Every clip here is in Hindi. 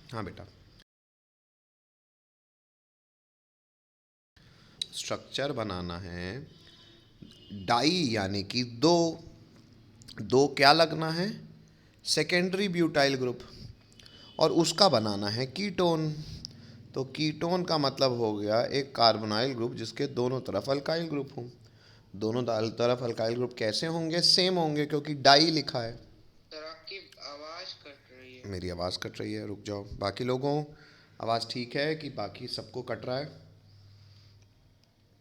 हाँ बेटा, स्ट्रक्चर बनाना है डाई, यानी कि दो, दो क्या लगना है, सेकेंडरी ब्यूटाइल ग्रुप, और उसका बनाना है कीटोन। तो कीटोन का मतलब हो गया एक कार्बोनाइल ग्रुप जिसके दोनों तरफ अल्काइल ग्रुप हों। दोनों तरफ अल्काइल ग्रुप कैसे होंगे, सेम होंगे, क्योंकि डाई लिखा है। सर आपकी आवाज कट रही है। मेरी आवाज़ कट रही है, रुक जाओ। बाकी लोगों, आवाज़ ठीक है कि बाकी सबको कट रहा है?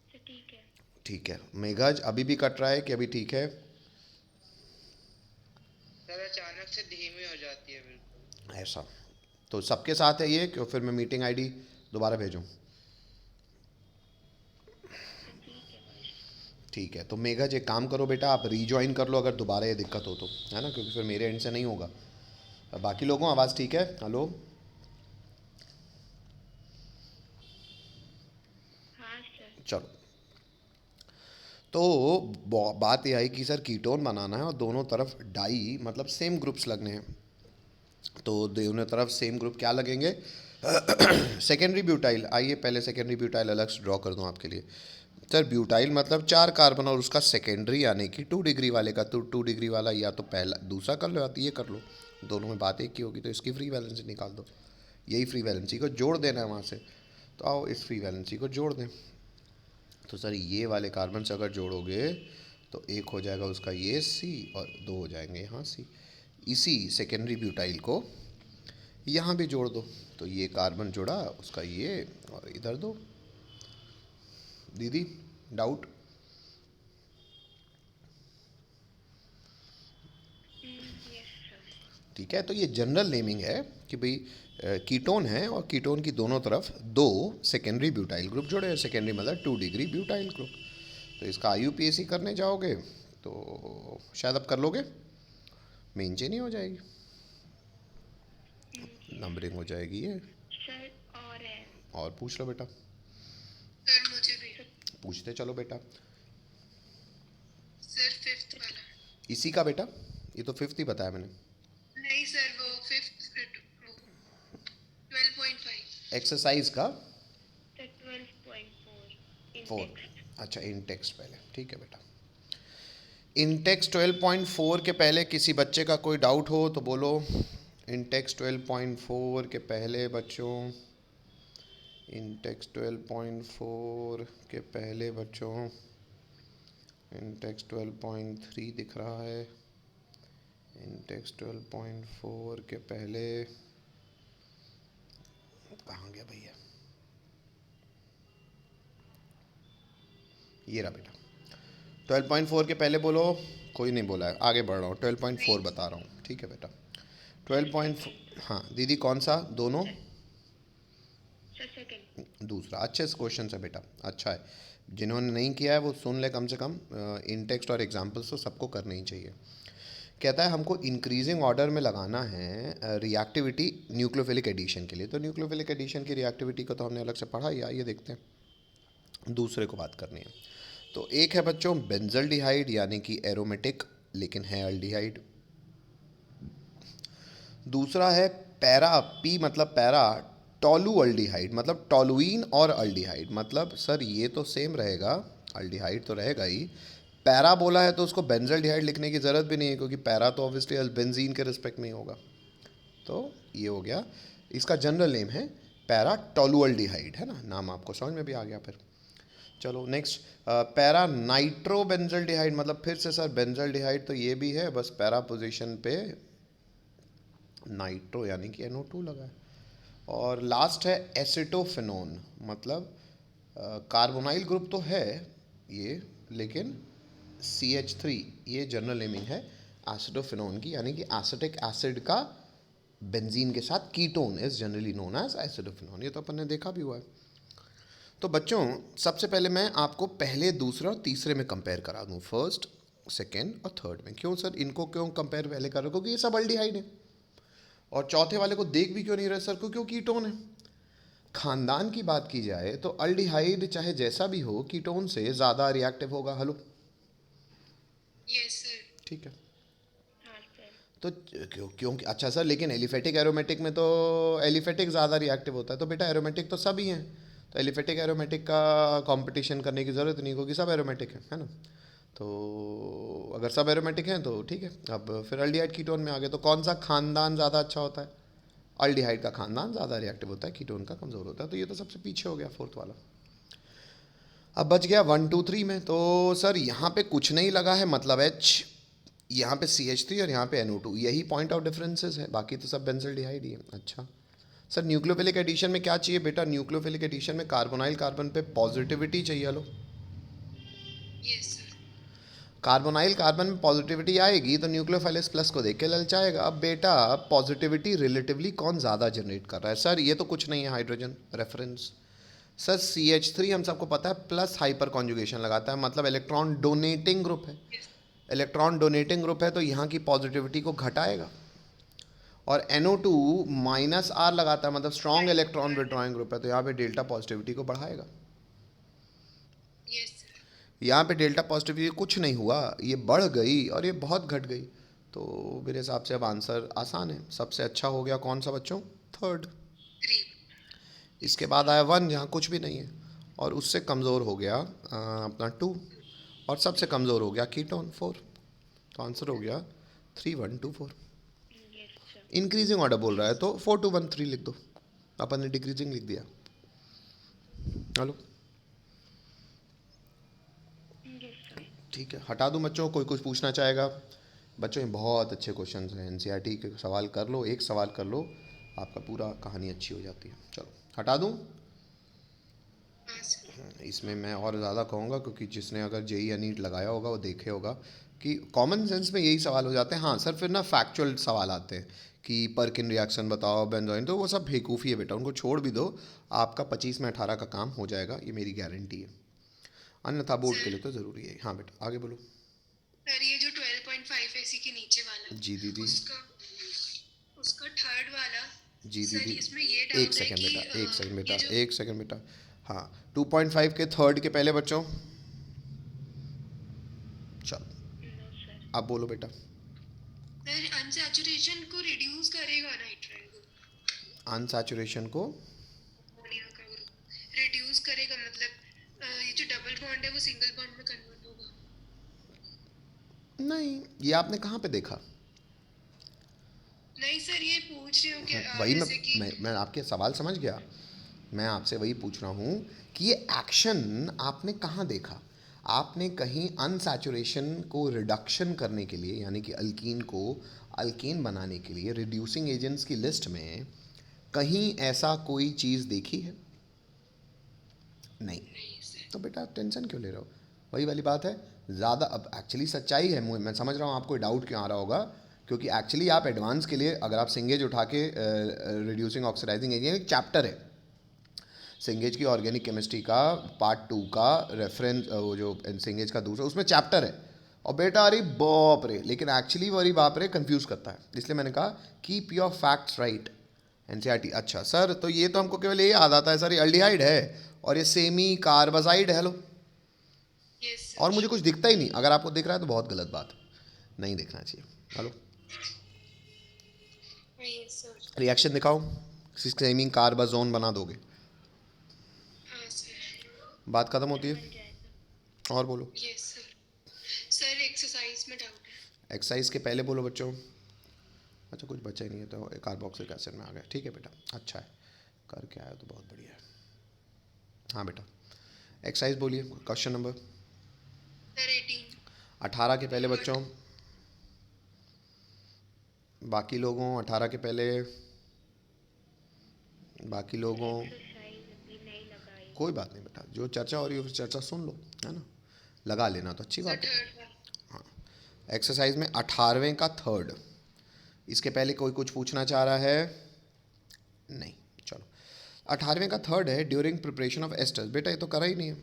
सर ठीक है। ठीक है। मेघज अभी भी कट रहा है कि अभी ठीक है? सर अचानक से धीमी हो जाती है बिल्कुल। ऐसा, तो सबके साथ है ये, क्यों फिर मैं मीटिंग आईडी दोबारा भेजूं? सर ठीक है बस। ठीक है, तो मेघज एक काम करो बेटा, आप रीजॉइन कर लो अगर दोबारा ये दिक्कत हो तो, है ना, क्योंकि फिर मेरे एंड से नहीं होगा। बाकी लोगों आवाज़ ठीक है? हेलो? हाँ सर। चलो, तो बात यह आई कि सर कीटोन बनाना है और दोनों तरफ डाई मतलब सेम ग्रुप्स लगने हैं। तो दोनों तरफ सेम ग्रुप क्या लगेंगे? Secondary butyl. आइए पहले सेकेंडरी ब्यूटाइल अलग से ड्रॉ कर दूं आपके लिए। सर ब्यूटाइल मतलब चार कार्बन और उसका सेकेंडरी यानी कि 2 डिग्री वाले का, तो 2 डिग्री वाला या तो पहला दूसरा कर लो या तो ये कर लो, दोनों में बात एक ही होगी, तो इसकी फ्री वैलेंसी निकाल दो। यही फ्री वैलेंसी को जोड़ देना है वहाँ से। तो आओ इस फ्री वैलेंसी को जोड़ दें। तो सर ये वाले कार्बन से अगर जोड़ोगे तो एक हो जाएगा उसका ये सी और दो हो जाएंगे यहाँ सी। इसी सेकेंडरी ब्यूटाइल को यहाँ भी जोड़ दो, तो ये कार्बन जुड़ा उसका ये, और इधर दो। दीदी, डाउट? Yes sir. ठीक है, तो ये जनरल नेमिंग है कि भाई कीटोन है और कीटोन की दोनों तरफ दो सेकेंडरी ब्यूटाइल ग्रुप जुड़े हैं। सेकेंडरी मतलब 2 डिग्री ब्यूटाइल ग्रुप। तो इसका आईयूपीएसी करने जाओगे तो शायद अब कर लोगे, मेन चेन ही हो जाएगी, यस नंबरिंग हो जाएगी ये। सर। और है। और पूछ लो बेटा, सर मुझे भी। सर। पूछते चलो बेटा। सर फिफ्थ वाला। इसी का बेटा, ये तो फिफ्थ ही बताया मैंने। नहीं सर वो फिफ्थ 12.5। एक्सरसाइज का सर 12.4 इन फोर। टेक्स्ट। अच्छा, इन टेक्स्ट पहले, ठीक है बेटा। इन टेक्स्ट 12.4 के पहले किसी बच्चे का कोई डाउट हो तो बोलो। इन टेक्स्ट 12.4 के पहले बच्चों, इन टेक्स्ट 12.4 के पहले बच्चों, इन टेक्स्ट 12.3 दिख रहा है, इन टेक्स्ट 12.4 के पहले कहाँ गया भैया, ये रहा बेटा। 12.4 के पहले बोलो। कोई नहीं बोला है, आगे बढ़ रहा हूँ, 12.4 बता रहा हूँ, ठीक है बेटा। Sir 12.4, second. हाँ दीदी कौन सा दोनों? सर। Sir second. दूसरा। अच्छे से क्वेश्चन है बेटा, अच्छा है। जिन्होंने नहीं किया है वो सुन ले कम से कम। इन टेक्स्ट और एग्जाम्पल्स तो सबको करने ही चाहिए। कहता है हमको इंक्रीजिंग ऑर्डर में लगाना है रिएक्टिविटी न्यूक्लियोफिलिक एडिशन के लिए। तो न्यूक्लियोफिलिक एडिशन की रिएक्टिविटी को तो हमने अलग से पढ़ा ही, आइए देखते हैं। दूसरे को बात करनी है। तो एक है बच्चों बेंजल्डिहाइड, यानी कि एरोमेटिक लेकिन है अल्डिहाइड। दूसरा है पैरा, पी मतलब पैरा, टोलू अल्डिहाइड मतलब टोलुइन और अल्डिहाइड, मतलब सर ये तो सेम रहेगा, अल्डिहाइड तो रहेगा ही। पैरा बोला है तो उसको बेंजल्डिहाइड लिखने की ज़रूरत भी नहीं है, क्योंकि पैरा तो ऑब्वियसली बेंजीन के रिस्पेक्ट में ही होगा। तो ये हो गया, इसका जनरल नेम है पैरा टोलुअल्डिहाइड, है ना, नाम आपको समझ में भी आ गया फिर। चलो नेक्स्ट, पैरा नाइट्रो बेंजल्डिहाइड, मतलब फिर से सर बेंजल्डिहाइड तो ये भी है, बस पैरा पोजीशन पे नाइट्रो यानी कि NO2 लगा है। और लास्ट है एसिटोफेनोन, मतलब कार्बोनाइल ग्रुप तो है ये, लेकिन CH3, ये जनरल नेमिंग है एसिटोफेनोन की, यानी कि एसिटिक एसिड का बेंजीन के साथ ketone is generally known as acetophenone. ये तो अपन ने देखा भी हुआ है। तो बच्चों सबसे पहले मैं आपको पहले, दूसरे और तीसरे में कंपेयर करा दूं, फर्स्ट, सेकेंड और थर्ड में। क्यों सर इनको क्यों कंपेयर पहले कर रहे हो? क्योंकि ये सब अल्डिहाइड है। और चौथे वाले को देख भी क्यों नहीं रहे सर को? क्यों, कीटोन है। खानदान की बात की जाए तो अल्डिहाइड चाहे जैसा भी हो कीटोन से ज़्यादा रिएक्टिव होगा। हेलो? Yes sir. ठीक है। हाँ सर। तो क्योंकि अच्छा सर, लेकिन एलिफेटिक एरोमेटिक में तो एलिफेटिक ज़्यादा रिएक्टिव होता है, तो बेटा एरोमेटिक तो सभी हैं, तो एलिफेटिक एरोमेटिक का कंपटीशन करने की ज़रूरत नहीं, क्योंकि सब एरोमेटिक है ना। तो अगर सब एरोमेटिक हैं तो ठीक है। अब फिर अल्डिहाइड कीटोन में आ गए, तो कौन सा खानदान ज़्यादा अच्छा होता है? अल्डिहाइड का खानदान ज़्यादा रिएक्टिव होता है, कीटोन का कमज़ोर होता है, तो ये तो सबसे पीछे हो गया फोर्थ वाला। अब बच गया 1 2 3 में, तो सर यहाँ पे कुछ नहीं लगा है, मतलब H, यहाँ पे CH3 और यहाँ पे NO2, यही पॉइंट ऑफ डिफरेंसेस है, बाकी तो सब बेंजल्डिहाइड ही है। अच्छा सर, न्यूक्लियोफिलिक एडिशन में क्या चाहिए बेटा? न्यूक्लियोफिलिक एडिशन में कार्बोनाइल कार्बन पे पॉजिटिविटी चाहिए। लो, यस सर। कार्बोनाइल कार्बन में पॉजिटिविटी आएगी तो न्यूक्लियोफाइलिस प्लस को देख के ललचाएगा। अब बेटा पॉजिटिविटी रिलेटिवली कौन ज़्यादा जनरेट कर रहा है? सर ये तो कुछ नहीं है, हाइड्रोजन रेफरेंस। सर CH3 हम सबको पता है प्लस हाइपर कॉन्जुगेशन लगाता है, मतलब इलेक्ट्रॉन डोनेटिंग ग्रुप है। इलेक्ट्रॉन डोनेटिंग ग्रुप है तो यहाँ की पॉजिटिविटी को घटाएगा। और NO2 -R लगाता है, मतलब स्ट्रॉन्ग इलेक्ट्रॉन विड्रॉइंग ग्रुप है, तो यहाँ पे डेल्टा पॉजिटिविटी को बढ़ाएगा। Yes sir. यहाँ पे डेल्टा पॉजिटिविटी कुछ नहीं हुआ, ये बढ़ गई और ये बहुत घट गई। तो मेरे हिसाब से अब आंसर आसान है, सबसे अच्छा हो गया कौन सा बच्चों? थर्ड। 3। इसके बाद आया 1 जहाँ कुछ भी नहीं है, और उससे कमज़ोर हो गया अपना 2, और सबसे कमज़ोर हो गया कीटोन 4। तो आंसर हो गया 3 1 2 4। Yes, sir. इंक्रीजिंग ऑर्डर बोल रहा है तो 4 2 1 3 लिख दो, अपन ने डिक्रीजिंग लिख दिया। Hello, Yes, sir. ठीक है, हटा दूं बच्चों? कोई कुछ पूछना चाहेगा? बच्चों ये बहुत अच्छे क्वेश्चंस हैं, NCERT के सवाल कर लो, एक सवाल कर लो, आपका पूरा कहानी अच्छी हो जाती है। चलो हटा दूं? हाँ सर। इसमें मैं और ज़्यादा कहूँगा, क्योंकि जिसने अगर JEE या नीट लगाया होगा वो देखे होगा कि कॉमन सेंस में यही सवाल हो जाते हैं। हाँ सर, फिर ना फैक्चुअल सवाल आते हैं कि परकिन रिएक्शन बताओ, बेंजोइन, तो वो सब बेवकूफ़ी है बेटा, उनको छोड़ भी दो, आपका 25 में 18 का काम हो जाएगा, ये मेरी गारंटी है। अन्यथा बोर्ड के सर लिए तो ज़रूरी है। हाँ बेटा आगे बोलो। सर ये जो 12.5 एसी के नीचे वाला, जी दीदी। उसका उसका थर्ड वाला, जी सर दीदी, इसमें ये एक डाउट है सेकंड कि बेटा, एक सेकंड बेटा, ये जो एक सेकंड बेटा। हाँ, 2.5 के थर्ड के पहले बच्चों, चलो No, sir. आप बोलो बेटा। सर अनसैचुरेशन को रिड्यूस करेगा नाइट्राइल ग्रुप, अनसैचुरेशन को, अमोनिया का ग्रुप रिड्यूस करेगा, मतलब ये जो डबल बॉन्ड है वो सिंगल बॉन्ड में कन्वर्ट होगा। नहीं, ये आपने कहाँ पे देखा? नहीं सर, ये पूछ रही हूँ कि वही जैसे कि मैं आपके सवाल समझ गया, मैं आपसे वही पूछ रहा हूँ कि ये एक्शन आपने कहाँ देखा? आपने कहीं अनसैचुरेशन को रिडक्शन करने के लिए, यानी कि अल्कीन को अल्केन बनाने के लिए रिड्यूसिंग एजेंट्स की लिस्ट में कहीं ऐसा कोई चीज़ देखी है? नहीं। नहीं सर। तो बेटा टेंशन क्यों ले रहे हो? वही वाली बात है, ज़्यादा अब एक्चुअली सच्चाई है, मैं समझ रहा हूँ आपको डाउट क्यों आ रहा होगा, क्योंकि एक्चुअली आप एडवांस के लिए अगर आप सिंगेज उठा के रिड्यूसिंग ऑक्सीडाइजिंग एजेंट, एक चैप्टर है सिंगेज की ऑर्गेनिक केमिस्ट्री का, पार्ट 2 का रेफरेंस, वो जो सिंगेज का दूसरा, उसमें चैप्टर है। और बेटा अरे बाप रे, लेकिन एक्चुअली वो अरे बाप रे कंफ्यूज करता है, इसलिए मैंने कहा keep your facts right. NCERT। अच्छा सर, तो ये तो हमको केवल ये याद आता है सर, ये अल्डिहाइड है और ये सेमी कार्बाजाइड है। लो, यस और सर। मुझे कुछ दिखता ही नहीं, अगर आपको दिख रहा है तो बहुत गलत बात, नहीं देखना चाहिए। Hello, yes sir. रिएक्शन दिखाओ, सेमी कार्बाजोन बना दोगे, हाँ सर। बात खत्म होती बन है। जाएगा. और बोलो। Yes sir. सर एक्सरसाइज में डाउट है। एक्सरसाइज के पहले बोलो बच्चों। अच्छा कुछ बचा ही नहीं है तो कार्बोक्सिलिक एसिड में आ गया, ठीक है बेटा, अच्छा है, करके आया तो बहुत बढ़िया है। हाँ बेटा, एक्सरसाइज बोलिए, क्वेश्चन नंबर सर 18। 18 के पहले बच्चों, बाकी लोगों 18 के पहले, बाकी लोगों, एक्सरसाइज अभी नहीं लगाई. कोई बात नहीं बेटा, जो चर्चा हो रही है उस चर्चा सुन लो, है ना, लगा लेना तो अच्छी सर बात है। थर्ड वाला। हाँ, एक्सरसाइज में 18वें का थर्ड, इसके पहले कोई कुछ पूछना चाह रहा है? नहीं, चलो 18वें का थर्ड है, ड्यूरिंग प्रिपरेशन ऑफ एस्टर्स। बेटा ये तो करा ही नहीं है,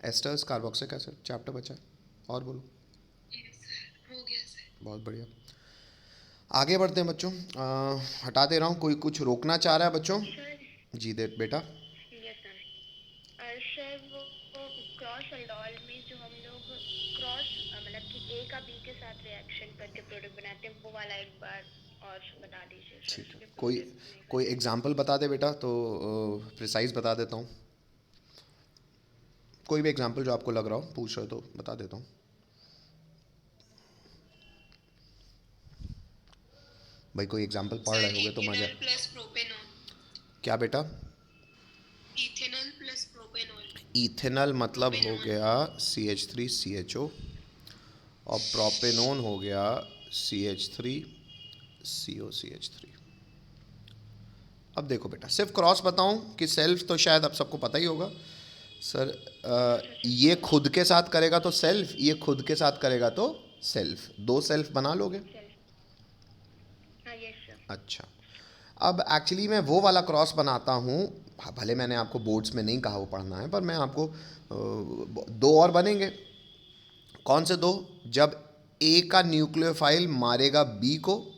एस्टर्स कार्बोक्सिलिक एसिड चैप्टर बचा है, और बोलो। यस सर, हो गया सर। बहुत बढ़िया, आगे बढ़ते हैं बच्चों। हटा दे रहा हूँ, कोई कुछ रोकना चाह रहा है बच्चों? सर. जी दे बेटा। Yes sir. सर वो क्रॉस अल्डोल में जो हम लोग क्रॉस मतलब कि एक का बी के साथ रिएक्शन करके प्रोडक्ट बनाते हैं, वो वाला एक बार और बता दीजिए सर, ठीक है, क्योंकि कोई प्रोसेस नहीं कोई पता। एग्जांपल बता दे बेटा, तो प्रिसाइज बता देता हूँ। कोई भी एग्जांपल जो आपको लग रहा हो, पूछ रहे हो तो बता देता हूँ। भाई कोई एग्जांपल पढ़ रहे सर होगे तो मजा। Ethanol plus propanol. क्या बेटा? Ethanol plus propanol. इथेनॉल मतलब हो प्रोपेनॉल। गया CH3CHO, और प्रोपेनोन हो गया CH3COCH3। अब देखो बेटा, सिर्फ क्रॉस बताऊं कि सेल्फ, तो शायद अब सबको पता ही होगा सर। ये खुद के साथ करेगा तो सेल्फ, ये खुद के साथ करेगा तो सेल्फ, दो सेल्फ बना लोगे। सेल्फ। हाँ यस सर। अच्छा, अब एक्चुअली मैं वो वाला क्रॉस बनाता हूँ। भले मैंने आपको बोर्ड्स में नहीं कहा वो पढ़ना है, पर मैं आपको दो और बनेंगे। कौन से दो? जब ए का न्यूक्लियोफाइल मारेगा बी को,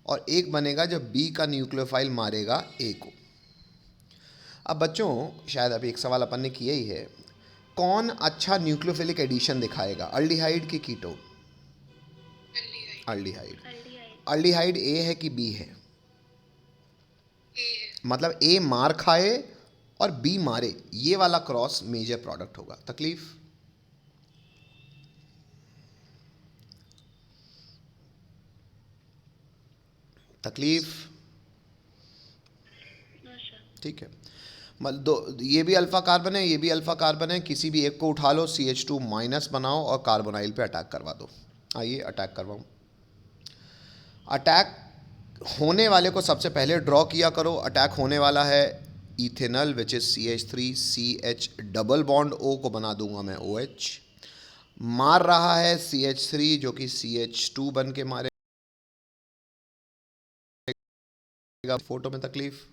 और एक बनेगा जब बी का न्यूक्लियोफाइल मारेगा ए को। अब बच्चों, शायद अभी एक सवाल अपन ने किया ही है, कौन अच्छा न्यूक्लियोफिलिक एडिशन दिखाएगा, अल्डिहाइड की कीटो? एल्डिहाइड। अल्डिहाइड। अल्डिहाइड। अल्डिहाइड ए है कि बी है? ए है। मतलब ए मार खाए और बी मारे, ये वाला क्रॉस मेजर प्रोडक्ट होगा। तकलीफ? तकलीफ? No sir. ठीक है। मतलब दो, ये भी अल्फा कार्बन है, ये भी अल्फा कार्बन है, किसी भी एक को उठा लो, CH2 माइनस बनाओ और कार्बोनाइल पे अटैक करवा दो। आइए अटैक करवाऊँ। अटैक होने वाले को सबसे पहले ड्रॉ किया करो। अटैक होने वाला है ethanol which is CH3CH double bond O को बना दूंगा मैं OH। मार रहा है CH3 जो कि CH2 बन के मारेगा फोटो में। तकलीफ?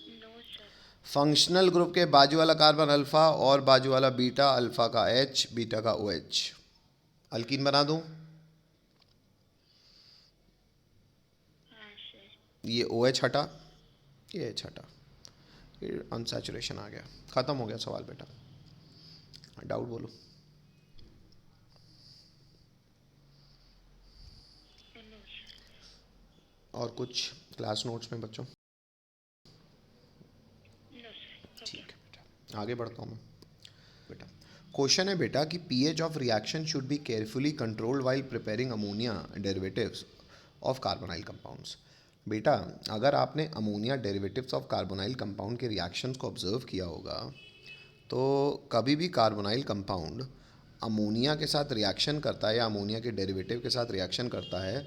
No sir. फंक्शनल ग्रुप के बाजू वाला कार्बन अल्फा और बाजू वाला बीटा, अल्फा का H, बीटा का OH, अल्कीन बना दूं। हाँ सर। ये OH हटा, ये H हटा, ये अनसैचुरेशन आ गया। ख़त्म हो गया सवाल बेटा। डाउट बोलो। No sir. और कुछ क्लास नोट्स में बच्चों? No sir. ठीक ओके। है बेटा, आगे बढ़ता हूँ मैं। बेटा, क्वेश्चन है बेटा कि pH of reaction should be carefully controlled while preparing ammonia derivatives of carbonyl compounds. बेटा, अगर आपने ammonia derivatives of carbonyl compound के रिएक्शंस को ऑब्जर्व किया होगा, तो कभी भी कार्बोनाइल कंपाउंड अमोनिया के साथ रिएक्शन करता है या अमोनिया के डेरिवेटिव के साथ रिएक्शन करता है,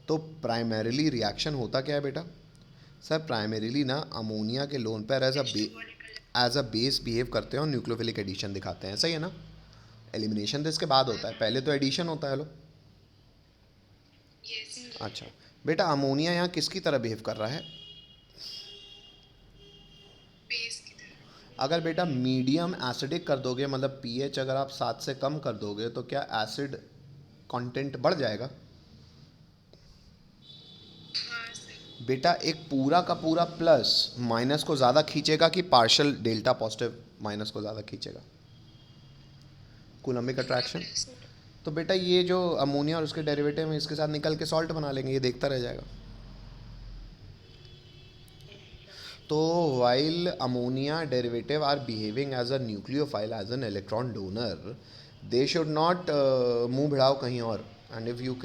तो प्राइमरीली रिएक्शन होता क्या है बेटा? सर प्राइमरीली ना अमोनिया के लोन पर एज अ बेस बिहेव करते हैं और न्यूक्लियोफिलिक एडिशन दिखाते हैं। सही है ना? एलिमिनेशन तो इसके बाद होता है, पहले तो एडिशन होता है। लो, यस। अच्छा बेटा, अमोनिया यहाँ किसकी तरह बिहेव कर रहा है? बेस की तरह। अगर बेटा मीडियम एसिडिक कर दोगे, मतलब पीएच अगर आप 7 से कम कर दोगे, तो क्या एसिड कंटेंट बढ़ जाएगा? हाँ सर। बेटा, एक पूरा का पूरा प्लस माइनस को ज़्यादा खींचेगा कि पार्शियल डेल्टा पॉजिटिव माइनस को ज़्यादा खींचेगा? कूलम्बिक पूरा अट्रैक्शन। प्लस। तो बेटा ये जो अमोनिया और उसके डेरिवेटिव हैं, इसके साथ निकल के सॉल्ट बना लेंगे, ये देखता रह जाएगा। Yes sir. तो while ammonia derivative are behaving as a nucleophile, as an electron donor, they should not मुंह भिड़ाओ कहीं और। And if you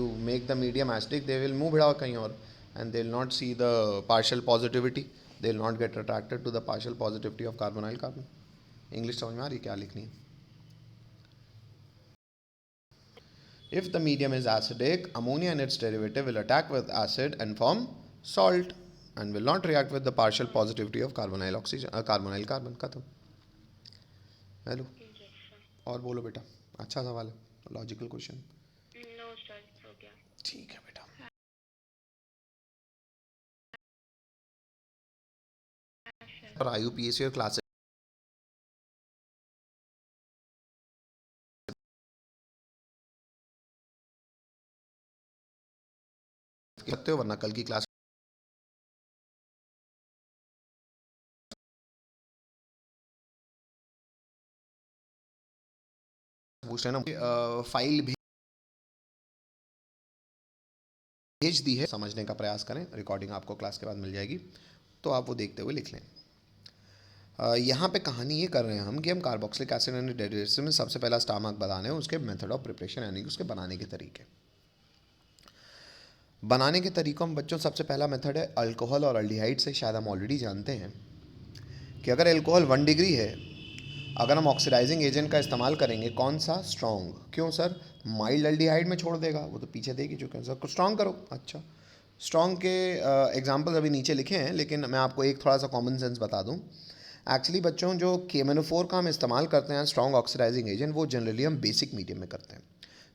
make the medium acidic, they will मुंह भिड़ाओ कहीं और, and they will not see the partial positivity, they will not get attracted to the partial positivity of carbonyl carbon. English समझ में आ रही क्या लिखनी है? If the medium is acidic, ammonia and its derivative will attack with acid and form salt and will not react with the partial positivity of carbonyl oxygen, carbonyl carbon. खत्म। Hello, yes sir. और बोलो बेटा। अच्छा सवाल है, लॉजिकल क्वेश्चन। नो सर, हो गया। ठीक है बेटा। हाँ सर। पर IUPAC और क्लास करते हो, वरना कल की क्लास पूछ लेना। फाइल भेज दी है, समझने का प्रयास करें, रिकॉर्डिंग आपको क्लास के बाद मिल जाएगी, तो आप वो देखते हुए लिख लें। यहाँ पे कहानी ये कर रहे हैं हम कि हम कार्बोक्सिलिक एसिड एंड डेरिवेटिव्स में सबसे पहला स्टार मार्क बताने हैं उसके मेथड ऑफ प्रिपरेशन, यानी कि उसके बनाने के तरीके। बनाने के तरीकों में बच्चों सबसे पहला मेथड है अल्कोहल और अल्डिहाइड से। शायद हम ऑलरेडी जानते हैं कि अगर अल्कोहल 1 डिग्री है, अगर हम ऑक्सीडाइजिंग एजेंट का इस्तेमाल करेंगे, कौन सा? स्ट्रॉन्ग। क्यों सर? माइल्ड अल्डिहाइड में छोड़ देगा, वो तो पीछे दे ही चुके हैं सर, कुछ स्ट्रॉन्ग करो। अच्छा, स्ट्रॉन्ग के एग्जांपल्स अभी नीचे लिखे हैं, लेकिन मैं आपको एक थोड़ा सा कॉमन सेंस बता दूं। एक्चुअली बच्चों, जो KMnO4 का हम इस्तेमाल करते हैं स्ट्रॉन्ग ऑक्सीडाइजिंग एजेंट, वो जनरली हम बेसिक मीडियम में करते हैं।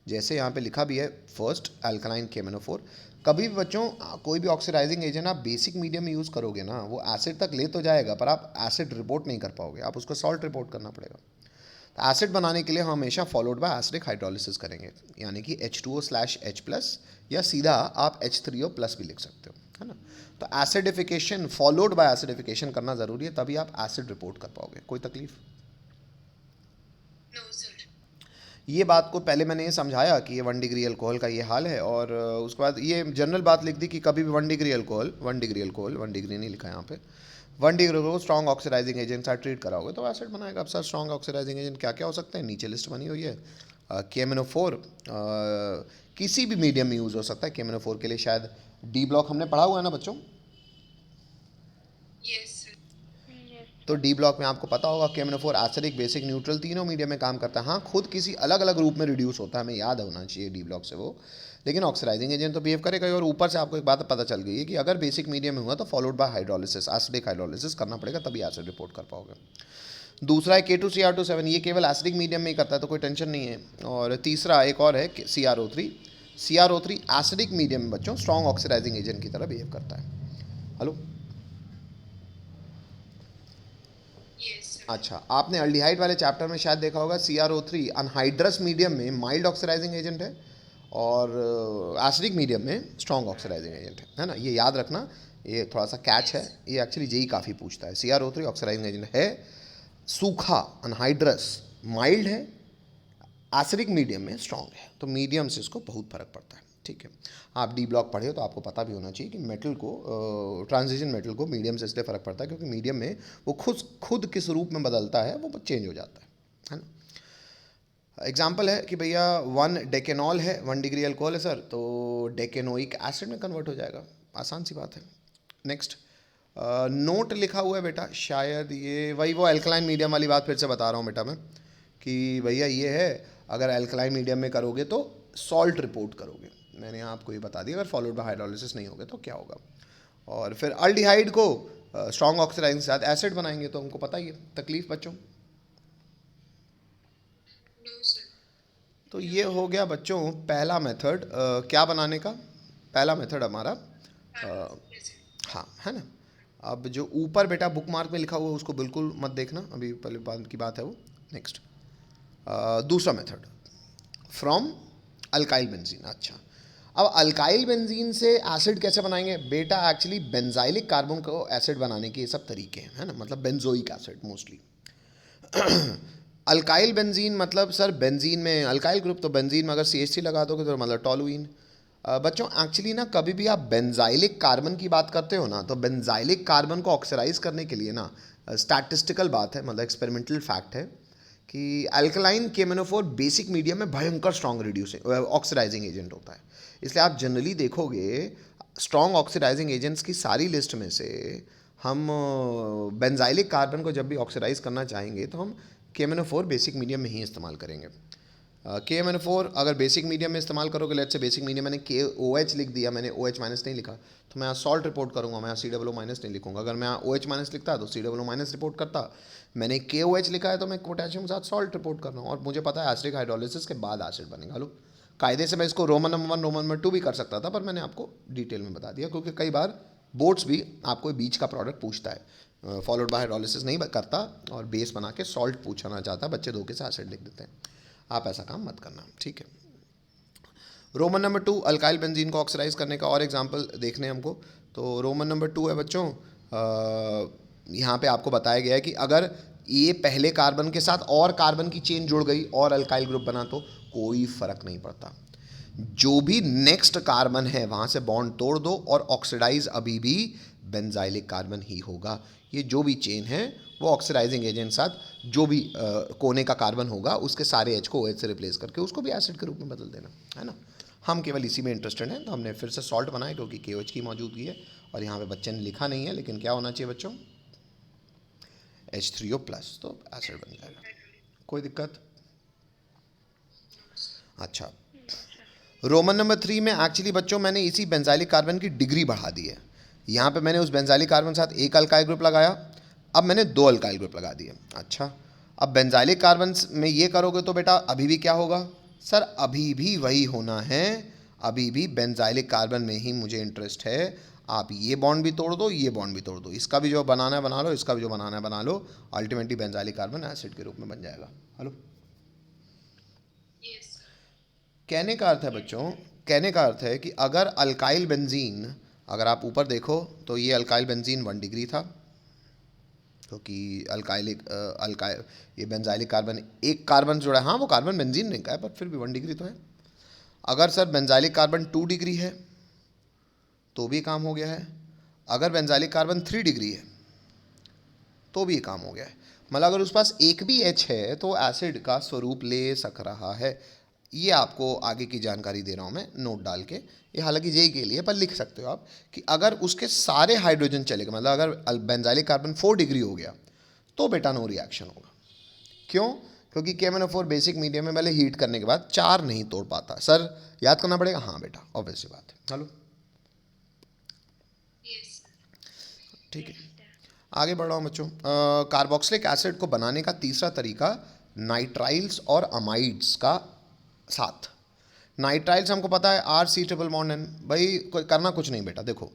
जैसे यहाँ पे लिखा भी है फर्स्ट अल्कलाइन KMnO4। कभी भी बच्चों कोई भी ऑक्सीडाइजिंग एजेंट आप बेसिक मीडियम में यूज़ करोगे ना, वो एसिड तक ले तो जाएगा, पर आप एसिड रिपोर्ट नहीं कर पाओगे, आप उसको सॉल्ट रिपोर्ट करना पड़ेगा। तो एसिड बनाने के लिए हम हमेशा फॉलोड बाय एसिडिक हाइड्रोलिसिस करेंगे, यानी कि H2O/H+ या सीधा आप H3O+ भी लिख सकते हो, है ना। तो एसिडिफिकेशन फॉलोड बाय एसिडिफिकेशन करना ज़रूरी है, तभी आप एसिड रिपोर्ट कर पाओगे। कोई तकलीफ? No sir. ये बात को पहले मैंने ये समझाया कि ये 1 डिग्री अल्कोहल का ये हाल है, और उसके बाद ये जनरल बात लिख दी कि कभी भी 1 डिग्री अल्कोहल 1 डिग्री नहीं लिखा यहाँ पे, 1 डिग्री को स्ट्रॉन्ग ऑक्सीडाइजिंग एजेंट से ट्रीट कराओगे तो एसिड बनाएगा। अब सर स्ट्रॉन्ग ऑक्सीडाइजिंग एजेंट क्या क्या हो सकते हैं? नीचे लिस्ट बनी हुई है। KMnO4 किसी भी मीडियम में यूज़ हो सकता है। KMnO4 के लिए शायद D ब्लॉक हमने पढ़ा हुआ है ना बच्चों? Yes sir. तो D ब्लॉक में आपको पता होगा KMnO4 एसिडिक, बेसिक, न्यूट्रल तीनों मीडियम में काम करता है। हाँ, खुद किसी अलग अलग रूप में रिड्यूस होता है, हमें याद होना चाहिए D ब्लॉक से वो, लेकिन ऑक्सीडाइजिंग एजेंट तो बिहेव करेगा। और ऊपर से आपको एक बात पता चल गई है कि अगर बेसिक मीडियम में हुआ तो followed by hydrolysis, acidic hydrolysis करना पड़ेगा, तभी एसिड रिपोर्ट कर पाओगे। दूसरा है K2Cr2 7, ये केवल एसिडिक मीडियम में ही करता है, तो कोई टेंशन नहीं है। और तीसरा एक और है CrO3 एसिडिक मीडियम में बच्चों स्ट्रॉन्ग ऑक्सीडाइजिंग एजेंट की तरह बिहेव करता है। Hello, yes sir. अच्छा, आपने अल्डिहाइड वाले चैप्टर में शायद देखा होगा CrO3 अनहाइड्रस मीडियम में माइल्ड ऑक्सीडाइजिंग एजेंट है, और एसिडिक मीडियम में स्ट्रॉन्ग ऑक्सीडाइजिंग एजेंट है ना। ये याद रखना, ये थोड़ा सा कैच है, ये एक्चुअली जेई काफ़ी पूछता है। CrO3 ऑक्सीडाइजिंग एजेंट है, सूखा अनहाइड्रस, माइल्ड है, एसिडिक मीडियम में स्ट्रॉन्ग है, तो मीडियम से इसको बहुत फर्क पड़ता है। ठीक है, आप D ब्लॉक पढ़े हो तो आपको पता भी होना चाहिए कि मेटल को, ट्रांजिशन मेटल को मीडियम से इसलिए फ़र्क पड़ता है क्योंकि मीडियम में वो खुद किस रूप में बदलता है वो चेंज हो जाता है ना। एग्जाम्पल है कि भैया 1 डेकेनॉल है, 1 डिग्री अल्कोहल है सर, तो डेकेनोइक एसिड में कन्वर्ट हो जाएगा, आसान सी बात है। नेक्स्ट नोट लिखा हुआ है बेटा, शायद ये वही वो अल्कलाइन मीडियम वाली बात फिर से बता रहा हूँ बेटा मैं, कि भैया ये है, अगर अल्कलाइन मीडियम में करोगे तो सॉल्ट रिपोर्ट करोगे, मैंने आपको ये बता दिया। अगर फॉलोड बाय हाइड्रोलिसिस नहीं होगा तो क्या होगा। और फिर अल्डिहाइड को स्ट्रॉन्ग ऑक्सीडाइजिंग के साथ एसिड बनाएंगे, तो हमको पता ही है। तकलीफ बच्चों? No sir. तो ये हो गया बच्चों पहला मेथड, क्या बनाने का। पहला मेथड हमारा हाँ, है ना। अब जो ऊपर बेटा बुक मार्क में लिखा हुआ है उसको बिल्कुल मत देखना, अभी पहले बात की बात है वो। नेक्स्ट दूसरा मेथड फ्रॉम अल्काइल बेंजीन। अच्छा, अब अल्काइल बेंजीन से एसिड कैसे बनाएंगे बेटा? एक्चुअली बेंजाइलिक कार्बन को एसिड बनाने के ये सब तरीके हैं, है ना, मतलब benzoic acid mostly. Alkyl benzene मतलब सर बेंजीन में अल्काइल ग्रुप, तो बेंजीन में अगर CH3 लगा दोगे तो मतलब टॉलुइन। बच्चों एक्चुअली ना कभी भी आप बेंजाइलिक कार्बन की बात करते हो ना, तो बेंजाइलिक कार्बन को ऑक्सीडाइज करने के लिए ना स्टैटिस्टिकल बात है, मतलब एक्सपेरिमेंटल फैक्ट है कि अल्कलाइन KMnO4 बेसिक मीडियम में भयंकर स्ट्रॉन्ग रिड्यूसिंग ऑक्सीडाइजिंग एजेंट होता है। इसलिए आप जनरली देखोगे स्ट्रॉन्ग ऑक्सीडाइजिंग एजेंट्स की सारी लिस्ट में से हम बेंजाइलिक कार्बन को जब भी ऑक्सीडाइज करना चाहेंगे तो हम KMnO4 बेसिक मीडियम में ही इस्तेमाल करेंगे। KMnO4 अगर बेसिक मीडियम में इस्तेमाल करोगे, लेट्स से बेसिक मीडियम मैंने KOH लिख दिया, मैंने OH- नहीं लिखा, तो मैं यहाँ सॉल्ट रिपोर्ट करूँगा, मैं यहाँ COO- नहीं लिखूँगा। अगर मैं यहाँ OH- लिखता तो COO- रिपोर्ट करता। मैंने KOH लिखा है तो मैं पोटेशियम के साथ सॉल्ट रिपोर्ट कर रहा हूँ, और मुझे पता है एसिडिक हाइड्रोलिसिस के बाद एसिड बनेगा। लो, कायदे से मैं इसको रोमन नंबर 1 रोमन नंबर 2 भी कर सकता था, पर मैंने आपको डिटेल में बता दिया क्योंकि कई बार बोर्ड्स भी आपको बीच का प्रोडक्ट पूछता है, फॉलोड बाय हाइड्रोलिसिस नहीं करता और बेस बना के सॉल्ट पूछना चाहता है, बच्चे धोखे से एसिड लिख देते हैं। आप ऐसा काम मत करना, ठीक है। रोमन नंबर 2 अल्काइल बेंजीन को ऑक्सीडाइज करने का और एग्जांपल देखने हमको, तो रोमन नंबर 2 है बच्चों, यहाँ पे आपको बताया गया है कि अगर ये पहले कार्बन के साथ और कार्बन की चेन जुड़ गई और अल्काइल ग्रुप बना तो कोई फर्क नहीं पड़ता। जो भी नेक्स्ट कार्बन है वहाँ से बॉन्ड तोड़ दो और ऑक्सीडाइज अभी भी बेंजाइलिक कार्बन ही होगा। ये जो भी चेन है वो ऑक्सीडाइजिंग एजेंट साथ जो भी कोने का कार्बन होगा उसके सारे एच को OH से रिप्लेस करके उसको भी एसिड के रूप में बदल देना, है ना। हम केवल इसी में इंटरेस्टेड हैं, तो हमने फिर से सॉल्ट बनाया क्योंकि KOH की मौजूदगी है। और यहाँ पे बच्चे ने लिखा नहीं है, लेकिन क्या होना चाहिए बच्चों, H3O+, तो एसिड बन जाएगा। कोई दिक्कत? अच्छा, रोमन नंबर 3 में एक्चुअली बच्चों मैंने इसी बेंजाइलिक कार्बन की डिग्री बढ़ा दी है। यहाँ पे मैंने उस बेंजाइलिक कार्बन के साथ एक अल्काइल ग्रुप लगाया, अब मैंने 2 अल्काइल ग्रुप लगा दिए। अच्छा, अब बेंजाइलिक कार्बन में ये करोगे तो बेटा अभी भी क्या होगा सर, अभी भी वही होना है, अभी भी बेंजाइलिक कार्बन में ही मुझे इंटरेस्ट है। आप ये बॉन्ड भी तोड़ दो, ये बॉन्ड भी तोड़ दो, इसका भी जो बनाना है बना लो, इसका भी जो बनाना है बना लो, अल्टीमेटली बेंजाइलिक कार्बन एसिड के रूप में बन जाएगा। हेलो, यस कहने का अर्थ है बच्चों, कहने का अर्थ है कि अगर अल्काइल बेंजीन, अगर आप ऊपर देखो तो ये अल्काइल बेंजीन 1 डिग्री था, क्योंकि अल्काइल ये बेंजाइलिक कार्बन एक कार्बन जुड़ा है, हाँ वो कार्बन बेंजीन नहीं का है पर फिर भी 1 डिग्री तो है। अगर सर बेंजाइलिक कार्बन 2 डिग्री है तो भी काम हो गया है, अगर बेंजाइलिक कार्बन 3 डिग्री है तो भी काम हो गया है। मतलब अगर उस पास एक भी H है तो एसिड का स्वरूप ले सक रहा है। ये आपको आगे की जानकारी दे रहा हूँ मैं नोट डाल के, ये हालांकि जेई के लिए पर लिख सकते हो आप कि अगर उसके सारे हाइड्रोजन चले गए, मतलब अगर बेंजाइलिक कार्बन 4 डिग्री हो गया तो बेटा नो रिएक्शन होगा। क्यों? क्योंकि KMnO4 बेसिक मीडियम में पहले हीट करने के बाद 4 नहीं तोड़ पाता। सर याद करना पड़ेगा, हाँ बेटा ऑब्वियस बात है। हेलो, यस ठीक है, आगे बढ़ रहा हूँ बच्चों। कार्बोक्सिलिक एसिड को बनाने का तीसरा तरीका नाइट्राइल्स और अमाइड्स का साथ। नाइट्राइल्स हमको पता है R C triple bond N, भाई करना कुछ नहीं बेटा, देखो